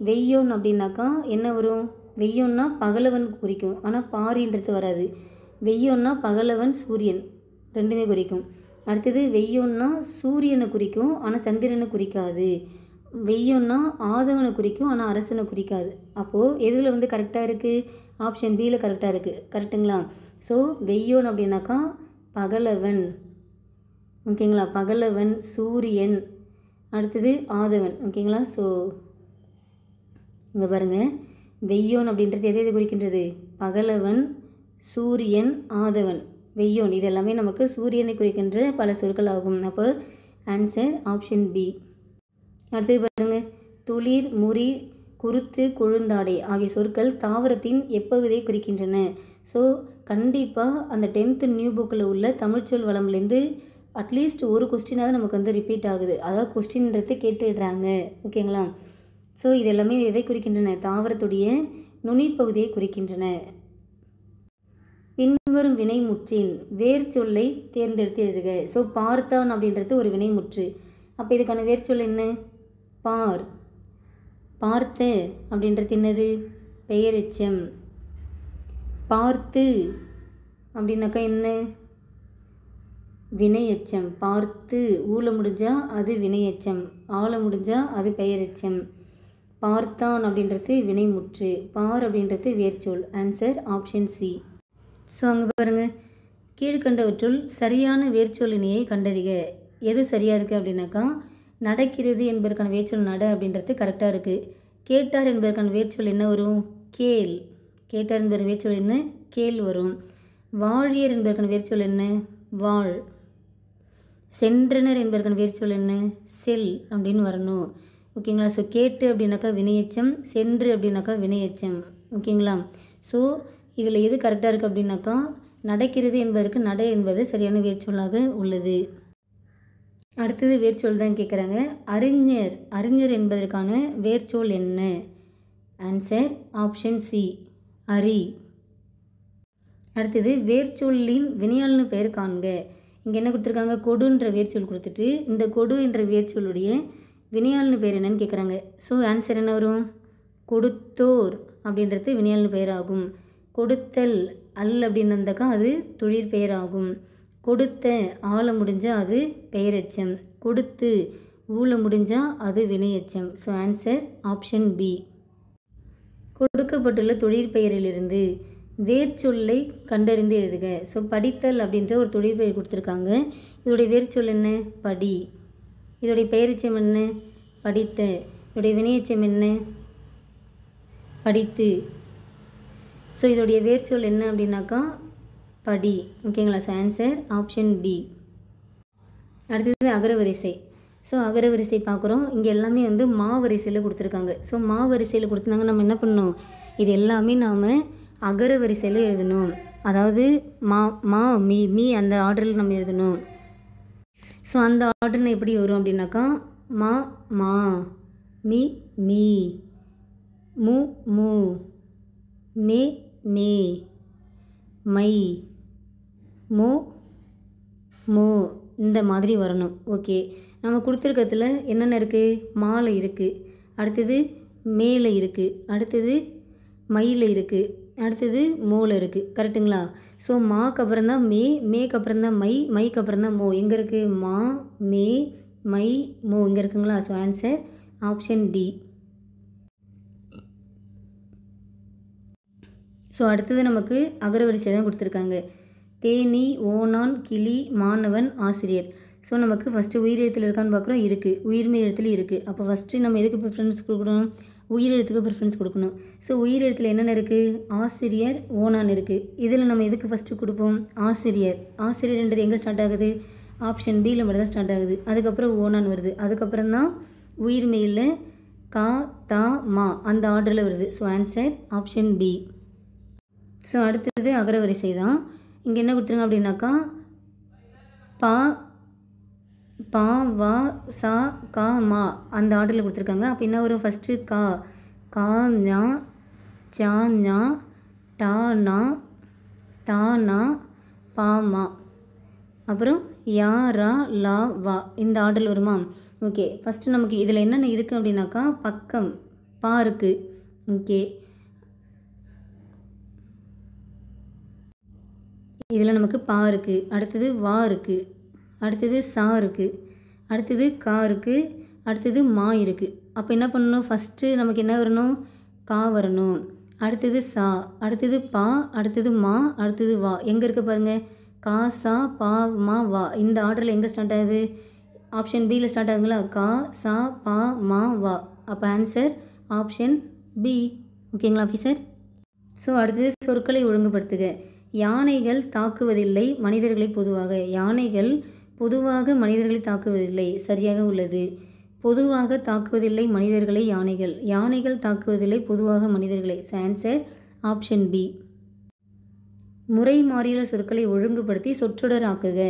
வெய்யோன் அப்படின்னாக்கா என்ன வரும்? வெய்யோன்னா பகலவன் குறிக்கும், ஆனால் பாரின்றது வராது. வெய்யோன்னா பகலவன் சூரியன் ரெண்டுமே குறிக்கும். அடுத்தது வெய்யோன்னா சூரியனை குறிக்கும், ஆனால் சந்திரனை குறிக்காது. வெய்யோன்னா ஆதவனை குறிக்கும், ஆனால் அரசனை குறிக்காது. அப்போது எதில் வந்து கரெக்டாக இருக்குது? ஆப்ஷன் பியில் கரெக்டாக இருக்குது. கரெக்டுங்களா. ஸோ வெய்யோன் அப்படின்னாக்கா பகலவன். ஓகேங்களா. பகலவன், சூரியன், அடுத்தது ஆதவன். ஓகேங்களா. ஸோ இங்கே பாருங்கள், வெய்யோன் அப்படின்றது எதை குறிக்கின்றது? பகலவன், சூரியன், ஆதவன், வெய்யோன், இது எல்லாமே நமக்கு சூரியனை குறிக்கின்ற பல சொற்கள் ஆகும். அப்போ ஆன்சர் ஆப்ஷன் பி. அடுத்தது பாருங்க, துளிர், முறி, குருத்து, கொழுந்தாடை ஆகிய சொற்கள் தாவரத்தின் எப்பகுதியை குறிக்கின்றன. ஸோ கண்டிப்பாக அந்த 10th நியூ புக்கில் உள்ள தமிழ்ச்சொல் வளம்லேருந்து அட்லீஸ்ட் ஒரு கொஸ்டினாவது நமக்கு வந்து ரிப்பீட் ஆகுது. அதாவது கொஸ்டின்றது கேட்டுடுறாங்க. ஓகேங்களா? ஸோ இது எல்லாமே எதை குறிக்கின்றன? தாவரத்துடைய நுனிப்பகுதியை குறிக்கின்றன. பின்வரும் வினைமுற்றின் வேர் சொல்லை தேர்ந்தெடுத்து எழுதுக. ஸோ பார்த்தான் அப்படின்றது ஒரு வினைமுற்று. அப்போ இதுக்கான வேர் சொல் என்ன? பார். பார்த்த அப்படின்றது என்னது? பெயரெச்சம். பார்த்து அப்படின்னாக்கா என்ன? வினையெச்சம். பார்த்து ஊல முடிஞ்சால் அது வினையெச்சம், ஆள முடிஞ்சால் அது பெயரெச்சம். பார்த்தான் அப்படின்றது வினைமுற்று, பார் அப்படின்றது வேர்ச்சொல். Answer option C. ஸோ அங்கே பாருங்கள், கீழ்கண்டவற்றுள் சரியான வேர்ச்சொல்லினையை கண்டறிக. எது சரியாக இருக்குது அப்படின்னாக்கா, நடக்கிறது என்பதற்கான வேர்ச்சொல் நட அப்படின்றது கரெக்டாக இருக்குது. கேட்டார் என்பதற்கான வேர்ச்சொல் என்ன வரும்? கேள். கேட்டார் என்பதற்கு வேர்ச்சொல் என்ன? கேள் வரும். வாழியர் என்பதற்கான வேர்ச்சொல் என்ன? வாழ். சென்றனர் என்பதற்கான வேர்ச்சொல் என்ன? செல் அப்படின்னு வரணும். ஓகேங்களா? ஸோ கேட்டு அப்படின்னாக்கா வினையெச்சம், சென்று அப்படின்னாக்கா வினையெச்சம். ஓகேங்களா? ஸோ இதில் எது கரெக்டாக இருக்குது அப்படின்னாக்கா, நடக்கிறது என்பதற்கு நட என்பது சரியான வேர்ச்சொல்லாக உள்ளது. அடுத்தது வேர்ச்சொல் தான் கேட்குறாங்க. அறிஞர். அறிஞர் என்பதற்கான வேர்ச்சொல் என்ன? ஆன்சர் ஆப்ஷன் சி, அறி. அடுத்தது வேர்ச்சொல்லின் வினையாளனு பெயர் காண்க. இங்கே என்ன கொடுத்துருக்காங்க? கொடுன்ற வேர்ச்சொல் கொடுத்துட்டு இந்த கொடு என்ற வேர்ச்சொல்லுடைய வினையாளனு பெயர் என்னன்னு கேட்குறாங்க. ஸோ ஆன்சர் என்ன வரும்? கொடுத்தோர் அப்படின்றது வினையாளனு பெயர் ஆகும். கொடுத்தல் அல் அப்படின்னு இருந்தாக்கா அது தொழிற் பெயர் ஆகும். கொடுத்த ஆள முடிஞ்சால் அது பெயரெச்சம். கொடுத்து ஊழ முடிஞ்சால் அது வினையெச்சம். So answer option B. கொடுக்கப்பட்டுள்ள தொழிற்பெயரிலிருந்து வேர்ச்சொல்லை கண்டறிந்து எழுதுக. ஸோ படித்தல் அப்படின்ற ஒரு தொழிற்பெயர் கொடுத்துருக்காங்க. இதோடைய வேர்ச்சொல் என்ன? படி. இதோடைய பெயரெச்சம் என்ன? படித்த. இதோடைய வினையெச்சம் என்ன? படித்து. ஸோ இதோடைய வேர்ச்சொல் என்ன அப்படின்னாக்கா படி. ஓகேங்களா? So answer option B. அடுத்தது அகரவரிசை. ஸோ அகரவரிசை பார்க்குறோம். இங்கே எல்லாமே வந்து மா வரிசையில் கொடுத்துருக்காங்க. ஸோ மா வரிசையில் கொடுத்துருந்தாங்க. நம்ம என்ன பண்ணணும்? இது எல்லாமே நாம் அகரவரிசையில் எழுதணும். அதாவது மா மா மீ மீ அந்த ஆர்டரில் நம்ம எழுதணும். ஸோ அந்த ஆர்டர் எப்படி வரும் அப்படின்னாக்கா, மா மா, me me, M M, May May, my மோ மோ, இந்த மாதிரி வரணும். ஓகே, நம்ம கொடுத்துருக்கிறதுல என்னென்ன இருக்குது? மாலை இருக்குது, அடுத்தது மேலே இருக்குது, அடுத்தது மயில இருக்குது, அடுத்தது மோல இருக்குது. கரெக்டுங்களா? ஸோ மாக்கு அப்புறம் தான் மே, மேக்கு அப்புறம் தான் மை, மைக்கு அப்புறம் தான் மோ. எங்கே இருக்குது? மா மே மை மோ இங்கே இருக்குங்களா? So answer option D. So அடுத்தது நமக்கு அகரவரிசை தான் கொடுத்துருக்காங்க. தேனி, ஓணான், கிளி, மாணவன், ஆசிரியர். ஸோ நமக்கு ஃபஸ்ட்டு உயிர் எழுத்தில் இருக்கான்னு பார்க்குறோம். இருக்குது. உயிர்மை எழுத்தில் இருக்குது. அப்போ ஃபஸ்ட்டு நம்ம எதுக்கு ப்ரிஃபரன்ஸ் கொடுக்கணும்? உயிர் எழுத்துக்கு ப்ரிஃபரன்ஸ் கொடுக்கணும். ஸோ உயிர் எழுத்தில் என்னென்ன இருக்குது? ஆசிரியர், ஓணான் இருக்குது. இதில் நம்ம எதுக்கு ஃபஸ்ட்டு கொடுப்போம்? ஆசிரியர். ஆசிரியர்ன்றது எங்கே ஸ்டார்ட் ஆகுது? ஆப்ஷன் பியில் மட்டும் தான் ஸ்டார்ட் ஆகுது. அதுக்கப்புறம் ஓணான் வருது. அதுக்கப்புறம் தான் உயிர்மையில் கா தா மா அந்த ஆர்டரில் வருது. So answer option B. So அடுத்தது அகரவரிசை தான். இங்கே என்ன கொடுத்துருங்க அப்படின்னாக்கா, பா பா வா சா கா மா அந்த ஆர்டரில் கொடுத்துருக்காங்க. அப்போ என்ன வரும்? ஃபஸ்ட்டு கா, கா ஞா, சா ஞா, டா நா, தா நா, பா மா, அப்புறம் யா ரா லா வா இந்த ஆர்டரில் வருமா? ஓகே, ஃபஸ்ட்டு நமக்கு இதில் என்னென்ன இருக்குது அப்படின்னாக்கா, பக்கம் பா இருக்குது. ஓகே, இதில் நமக்கு பா இருக்குது, அடுத்தது வா இருக்குது, அடுத்தது சா இருக்குது, அடுத்தது கா இருக்குது, அடுத்தது மா இருக்குது. அப்போ என்ன பண்ணணும்? ஃபஸ்ட்டு நமக்கு என்ன வரணும்? கா வரணும், அடுத்தது சா, அடுத்தது பா, அடுத்தது மா, அடுத்தது வா. எங்கே இருக்குது பாருங்கள்? கா சா பா மா வா இந்த ஆர்டரில் எங்கே ஸ்டார்ட் ஆகுது? ஆப்ஷன் பியில் ஸ்டார்ட் ஆகுங்களா? கா சா பா மா வா. அப்போ ஆன்சர் ஆப்ஷன் பி. ஓகேங்களா ஆஃபீஸர்? ஸோ அடுத்தது சொற்களை ஒழுங்குபடுத்துக. யானைகள் தாக்குவதில்லை மனிதர்களை பொதுவாக. யானைகள் பொதுவாக மனிதர்களை தாக்குவதில்லை, சரியாக உள்ளது. பொதுவாக தாக்குவதில்லை மனிதர்களை யானைகள். யானைகள் தாக்குவதில்லை பொதுவாக மனிதர்களை. Answer option B. முறை மாறியுள்ள சொற்களை ஒழுங்குபடுத்தி சொற்றொடர் ஆக்குக.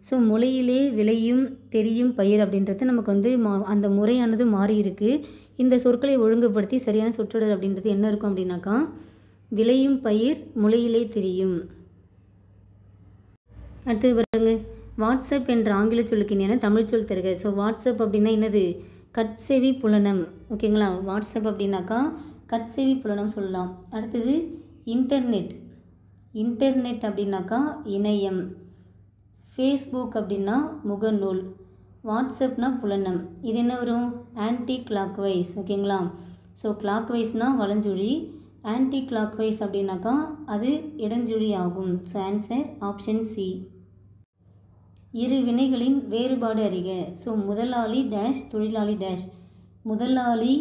ஸோ மொழியிலே விளையும் தெரியும் பயிர் அப்படின்றது நமக்கு வந்து அந்த முறையானது மாறி இருக்குது. இந்த சொற்களை ஒழுங்குபடுத்தி சரியான சொற்றொடர் அப்படின்றது என்ன இருக்கும் அப்படின்னாக்கா, விளையும் பயிர் முளையிலே தெரியும். அடுத்தது பாருங்க, வாட்ஸ்அப் என்ற ஆங்கில சொல்லுக்கு இணையான தமிழ் சொல் தருக. ஸோ வாட்ஸ்அப் அப்படின்னா என்னது? கட்செவி புலனம். ஓகேங்களா? வாட்ஸ்அப் அப்படின்னாக்கா கட்செவி புலனம் சொல்லலாம். அடுத்தது இன்டர்நெட். இன்டர்நெட் அப்படின்னாக்கா இணையம். ஃபேஸ்புக் அப்படின்னா முகநூல். வாட்ஸ்அப்னா புலனம். இது என்ன வரும்? Anti clockwise. ஓகேங்களா? ஸோ கிளாக்வைஸ்னால் வலஞ்சுழி, ஆன்டி கிளாக்வைஸ் அப்படின்னாக்கா அது இடஞ்சுழி ஆகும். So answer option C. இரு வினைகளின் வேறுபாடு அறிக. ஸோ முதலாளி டேஷ் தொழிலாளி டேஷ். முதலாளி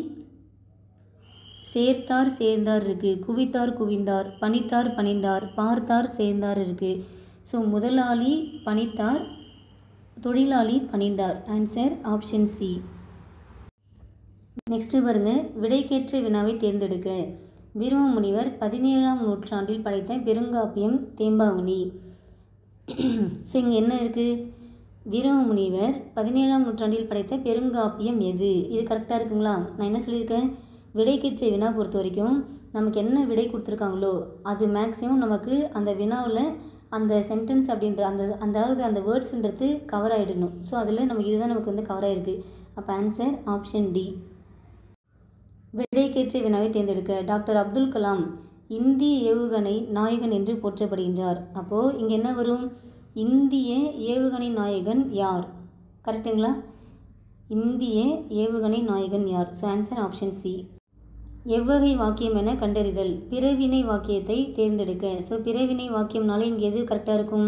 சேர்த்தார் சேர்ந்தார் இருக்குது, குவித்தார் குவிந்தார், பணித்தார் பணிந்தார், பார்த்தார் சேர்ந்தார் இருக்குது. ஸோ முதலாளி பணித்தார், தொழிலாளி பணிந்தார். Answer option C. நெக்ஸ்ட்டு பாருங்க, விடைக்கேற்ற வினாவை தேர்ந்தெடுக்க. வீரம முனிவர் 17ஆம் நூற்றாண்டில் படைத்த பெருங்காப்பியம் தேம்பாவணி. ஸோ இங்கே என்ன இருக்குது? வீரம முனிவர் 17ஆம் நூற்றாண்டில் படைத்த பெருங்காப்பியம் எது? இது கரெக்டாக இருக்குங்களா? நான் என்ன சொல்லியிருக்கேன்? விடைக்கேற்ற வினா பொறுத்த வரைக்கும் நமக்கு என்ன விடை கொடுத்துருக்காங்களோ அது மேக்ஸிமம் நமக்கு அந்த வினாவில் அந்த சென்டென்ஸ் அப்படின்ற அதாவது அந்த வேர்ட்ஸுன்றது கவர் ஆகிடணும். ஸோ அதில் நமக்கு இதுதான் நமக்கு வந்து கவர் ஆகிருக்கு. அப்போ ஆன்சர் ஆப்ஷன் டி. விடைக்கேற்ற வினாவை தேர்ந்தெடுக்க. டாக்டர் அப்துல் கலாம் இந்திய ஏவுகணை நாயகன் என்று போற்றப்படுகின்றார். அப்போது இங்கே என்ன வரும்? இந்திய ஏவுகணை நாயகன் யார்? கரெக்டுங்களா? இந்திய ஏவுகணை நாயகன் யார்? So answer option C. எவ்வகை வாக்கியம் என கண்டறிதல். பிறவினை வாக்கியத்தை தேர்ந்தெடுக்க. ஸோ பிறவினை வாக்கியம்னாலே இங்கே எது கரெக்டாக இருக்கும்?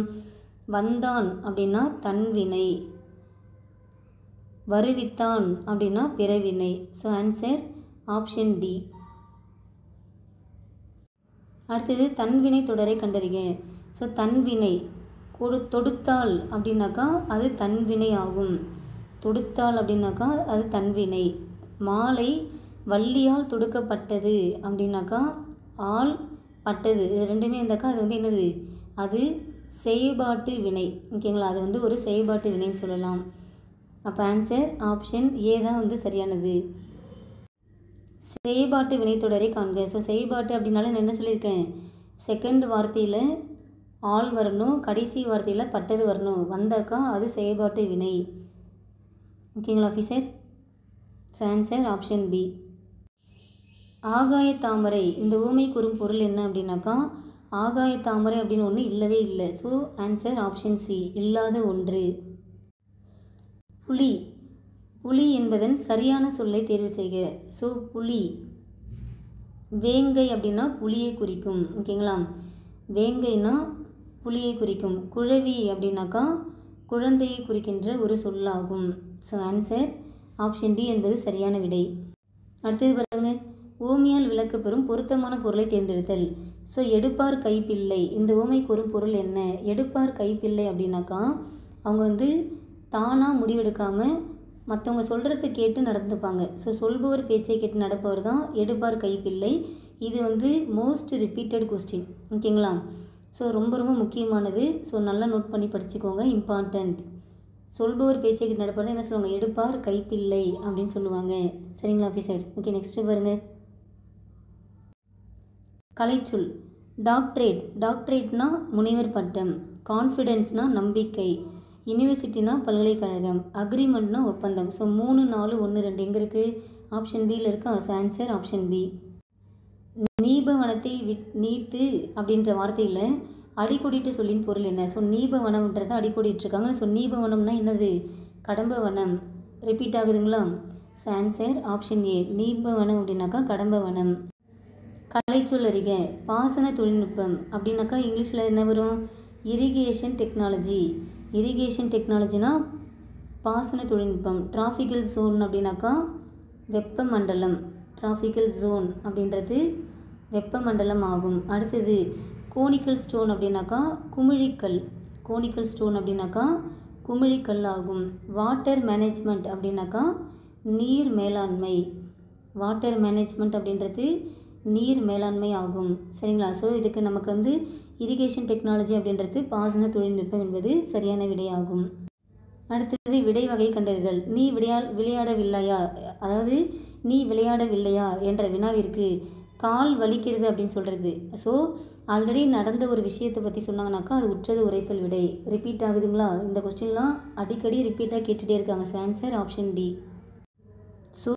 வந்தான் அப்படின்னா தன்வினை, வருவித்தான் அப்படின்னா பிறவினை. So answer option D. அடுத்தது தன்வினை தொடரை கண்டறிக. ஸோ தன்வினை தொடுத்தால் அப்படின்னாக்கா அது தன்வினை ஆகும். தொடுத்தால் அப்படின்னாக்கா அது தன்வினை. மாலை வள்ளியால் தொடுக்கப்பட்டது அப்படின்னாக்கா ஆள் பட்டது, இது ரெண்டுமே இருந்தாக்கா அது வந்து என்னது? அது செயல்பாட்டு வினை. ஓகேங்களா? அது வந்து ஒரு செயல்பாட்டு வினைன்னு சொல்லலாம். அப்போ ஆன்சர் ஆப்ஷன் ஏ தான் வந்து சரியானது. செயல்பாட்டு வினைத்தொடரை காண்க. ஸோ செயல்பாட்டு அப்படின்னால நான் என்ன சொல்லியிருக்கேன்? செகண்ட் வார்த்தையில் ஆள் வரணும், கடைசி வார்த்தையில் பட்டது வரணும். வந்தாக்கா அது செயல்பாட்டு வினை. ஓகேங்களா officer? So answer option B. ஆகாய தாமரை இந்த ஊமை கூறும் பொருள் என்ன அப்படின்னாக்கா, ஆகாய தாமரை அப்படின்னு ஒன்று இல்லவே இல்லை. ஸோ ஆன்சர் ஆப்ஷன் சி, இல்லாத ஒன்று. புலி. புலி என்பதன் சரியான சொல்லை தேர்வு செய்க. ஸோ புலி. வேங்கை அப்படின்னா புலியை குறிக்கும். ஓகேங்களா? வேங்கைனா புலியை குறிக்கும். குழவி அப்படின்னாக்கா குழந்தையை குறிக்கின்ற ஒரு சொல்லாகும். ஸோ ஆன்சர் ஆப்ஷன் டி என்பது சரியான விடை. அடுத்தது பாருங்க, ஓமையால் விளக்கப்பெறும் பொருத்தமான பொருளை தேர்ந்தெடுத்தல். ஸோ எடுப்பார் கைப்பிள்ளை இந்த ஓமை கூறும் பொருள் என்ன? எடுப்பார் கைப்பிள்ளை அப்படின்னாக்கா அவங்க வந்து தானாக முடிவெடுக்காமல் மற்றவங்க சொல்கிறத கேட்டு நடந்துப்பாங்க. ஸோ சொல்பவர் பேச்சை கேட்டு நடப்பவர் தான் எடுப்பார் கைப்பிள்ளை. இது வந்து மோஸ்ட் ரிப்பீட்டட் கொஸ்டின். ஓகேங்களா? ஸோ ரொம்ப ரொம்ப முக்கியமானது. ஸோ நல்லா நோட் பண்ணி படிச்சுக்கோங்க, இம்பார்ட்டண்ட். சொல்பவர் பேச்சை கேட்டு நடப்பவர் என்ன சொல்லுவாங்க? எடுப்பார் கைப்பிள்ளை அப்படின்னு சொல்லுவாங்க. சரிங்களா ஆஃபீஸர்? ஓகே, நெக்ஸ்ட்டு பாருங்கள். கலைச்சொல். டாக்டரேட். டாக்டரேட்னா முனைவர் பட்டம். கான்ஃபிடென்ஸ்னா நம்பிக்கை. யூனிவர்சிட்டினா பல்கலைக்கழகம். அக்ரிமெண்ட்னா ஒப்பந்தம். ஸோ 3, 4, 1, 2 எங்கே இருக்குது? ஆப்ஷன் பியில் இருக்கா? So answer option B. நீபவனத்தை நீத்து அப்படின்ற வார்த்தையில் அடிக்கோடிட்டு சொல்லின் பொருள் என்ன? ஸோ நீபவனம்ன்றதை அடிக்கோடிட்டுருக்காங்க. ஸோ நீபவனம்னா என்னது? கடம்பவனம். ரிப்பீட் ஆகுதுங்களா? ஸோ ஆன்சர் ஆப்ஷன் ஏ, நீபவனம் அப்படின்னாக்கா கடம்பவனம். கலைச்சொல் அறிக. பாசன தொழில்நுட்பம் அப்படின்னாக்கா இங்கிலீஷில் என்ன வரும்? Irrigation technology. இரிகேஷன் டெக்னாலஜினா பாசன தொழில்நுட்பம். டிராஃபிக்கல் ஜோன் அப்படின்னாக்கா வெப்பமண்டலம். டிராஃபிக்கல் ஜோன் அப்படின்றது வெப்பமண்டலம் ஆகும். அடுத்தது கோனிக்கல் ஸ்டோன் அப்படின்னாக்கா குமிழிக்கல். கோனிக்கல் ஸ்டோன் அப்படின்னாக்கா குமிழிக்கல் ஆகும். வாட்டர் மேனேஜ்மெண்ட் அப்படின்னாக்கா நீர் மேலாண்மை. வாட்டர் மேனேஜ்மெண்ட் அப்படின்றது நீர் மேலாண்மை ஆகும். சரிங்களா? ஸோ இதுக்கு நமக்கு வந்து இரிகேஷன் டெக்னாலஜி அப்படின்றது பாசன தொழில்நுட்பம் என்பது சரியான விடையாகும். அடுத்தது விடை வகை கண்டறிதல். நீ விளையாடவில்லையா, அதாவது நீ விளையாடவில்லையா என்ற வினாவிற்கு கால் வலிக்கிறது அப்படின்னு சொல்கிறது. ஸோ ஆல்ரெடி நடந்த ஒரு விஷயத்தை பற்றி சொன்னாங்கனாக்கா அது உற்றது உரைத்தல் விடை. ரிப்பீட் ஆகுதுங்களா? இந்த கொஸ்டின்லாம் அடிக்கடி ரிப்பீட்டாக கேட்டுகிட்டே இருக்காங்க. So answer option D. So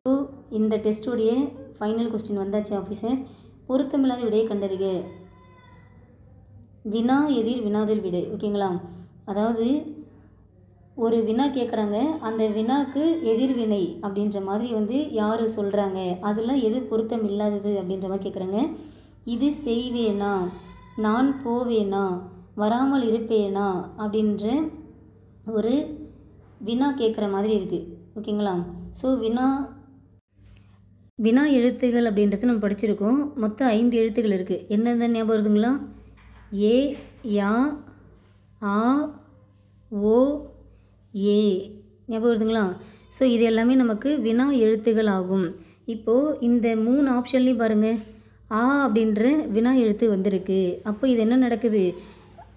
இந்த டெஸ்ட்டுடைய ஃபைனல் கொஸ்டின் வந்தாச்சு ஆஃபீஸர். பொருத்தமில்லாத விடையை கண்டறிக. வினா எதிர் வினாதல் விடை. ஓகேங்களா? அதாவது ஒரு வினா கேட்குறாங்க, அந்த வினாக்கு எதிர்வினை அப்படின்ற மாதிரி வந்து யார் சொல்கிறாங்க, அதில் எது பொருத்தம் இல்லாதது அப்படின்ற மாதிரி கேட்குறாங்க. இது செய்வேனா, நான் போவேனா, வராமல் இருப்பேனா அப்படின்ற ஒரு வினா கேட்குற மாதிரி இருக்குது. ஓகேங்களா? ஸோ வினா எழுத்துகள் அப்படின்றது நம்ம படிச்சிருக்கோம். மொத்தம் 5 எழுத்துக்கள் இருக்குது. என்னென்ன ஞாபகம் வருதுங்களா? ஏ, யா, ஆ, ஓ, ஏ ஞாபகம் வருதுங்களா? ஸோ இது எல்லாமே நமக்கு வினா எழுத்துகள் ஆகும். இப்போது இந்த 3 ஆப்ஷன்லேயும் பாருங்கள், ஆ அப்படின்ற வினா எழுத்து வந்திருக்கு. அப்போ இது என்ன நடக்குது?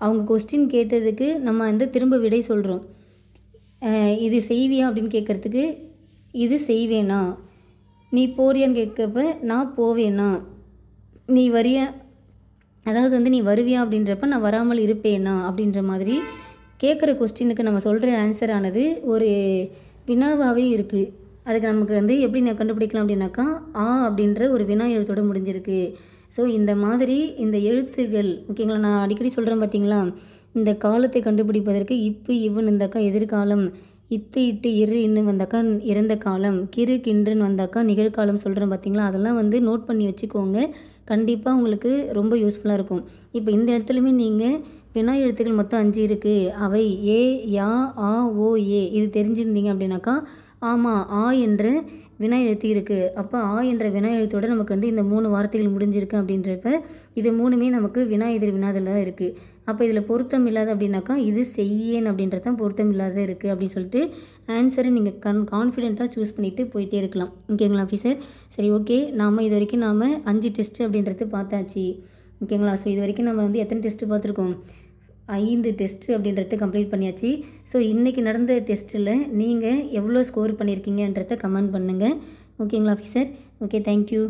அவங்க கொஸ்டின் கேட்டதுக்கு நம்ம வந்து திரும்ப விடை சொல்கிறோம். இது செய்வியா அப்படின்னு கேட்குறதுக்கு இது செய்வேனா, நீ போறியான்னு கேட்கப்ப நான் போவேனா, நீ வரியா, அதாவது வந்து நீ வருவியா அப்படின்றப்ப நான் வராமல் இருப்பேனா அப்படின்ற மாதிரி கேட்குற கொஸ்டினுக்கு நம்ம சொல்கிற ஆன்சர் ஆனது ஒரு வினாவாகவே இருக்குது. அதுக்கு நமக்கு வந்து எப்படி நான் கண்டுபிடிக்கலாம் அப்படின்னாக்கா ஆ அப்படின்ற ஒரு வினா எழுத்தோடு முடிஞ்சிருக்கு. ஸோ இந்த மாதிரி இந்த எழுத்துகள், ஓகேங்களா, நான் அடிக்கடி சொல்கிறேன் பார்த்தீங்களா, இந்த காலத்தை கண்டுபிடிப்பதற்கு இப்பு இவ்வுன்னு வந்தாக்கா எதிர்காலம், இத்து இட்டு இரு இன்னும் வந்தாக்கா இறந்த காலம், கிறு கின்றுன்னு வந்தாக்கா நிகழ்காலம் சொல்கிறேன் பார்த்தீங்களா, அதெல்லாம் வந்து நோட் பண்ணி வச்சுக்கோங்க. கண்டிப்பாக உங்களுக்கு ரொம்ப யூஸ்ஃபுல்லாக இருக்கும். இப்போ இந்த இடத்துலையுமே நீங்கள் வினா எழுத்துக்கள் மொத்தம் 5 இருக்குது. அவை ஏ, யா, ஆ, ஓ, ஏ. இது தெரிஞ்சிருந்தீங்க அப்படின்னாக்கா ஆமாம் ஆ என்ற வினா எழுத்து இருக்குது. அப்போ ஆ என்ற வினா எழுத்தோடு நமக்கு வந்து இந்த 3 வார்த்தைகள் முடிஞ்சிருக்கு அப்படின்றப்ப இது 3மே நமக்கு வினா எதிர் வினாதில் இருக்குது. அப்போ இதில் பொருத்தம் இல்லாத அப்படின்னாக்கா இது செய்யேன் அப்படின்றது தான் பொருத்தம் இல்லாத இருக்குது அப்படின்னு சொல்லிட்டு ஆன்சரை நீங்கள் கான்ஃபிடென்ட்டாக சூஸ் பண்ணிவிட்டு போயிட்டே இருக்கலாம். ஓகேங்களா ஆஃபீஸர்? சரி, ஓகே. இது வரைக்கும் நாம் 5 டெஸ்ட்டு அப்படின்றது பார்த்தாச்சு. ஓகேங்களா? ஸோ இது வரைக்கும் நம்ம வந்து எத்தனை டெஸ்ட்டு பார்த்துருக்கோம்? 5 டெஸ்ட்டு அப்படின்றத கம்ப்ளீட் பண்ணியாச்சு. ஸோ இன்றைக்கி நடந்த டெஸ்ட்டில் நீங்கள் எவ்வளோ ஸ்கோர் பண்ணியிருக்கீங்கன்றத கமெண்ட் பண்ணுங்கள். ஓகேங்களா ஆஃபீஸர்? Okay, thank you.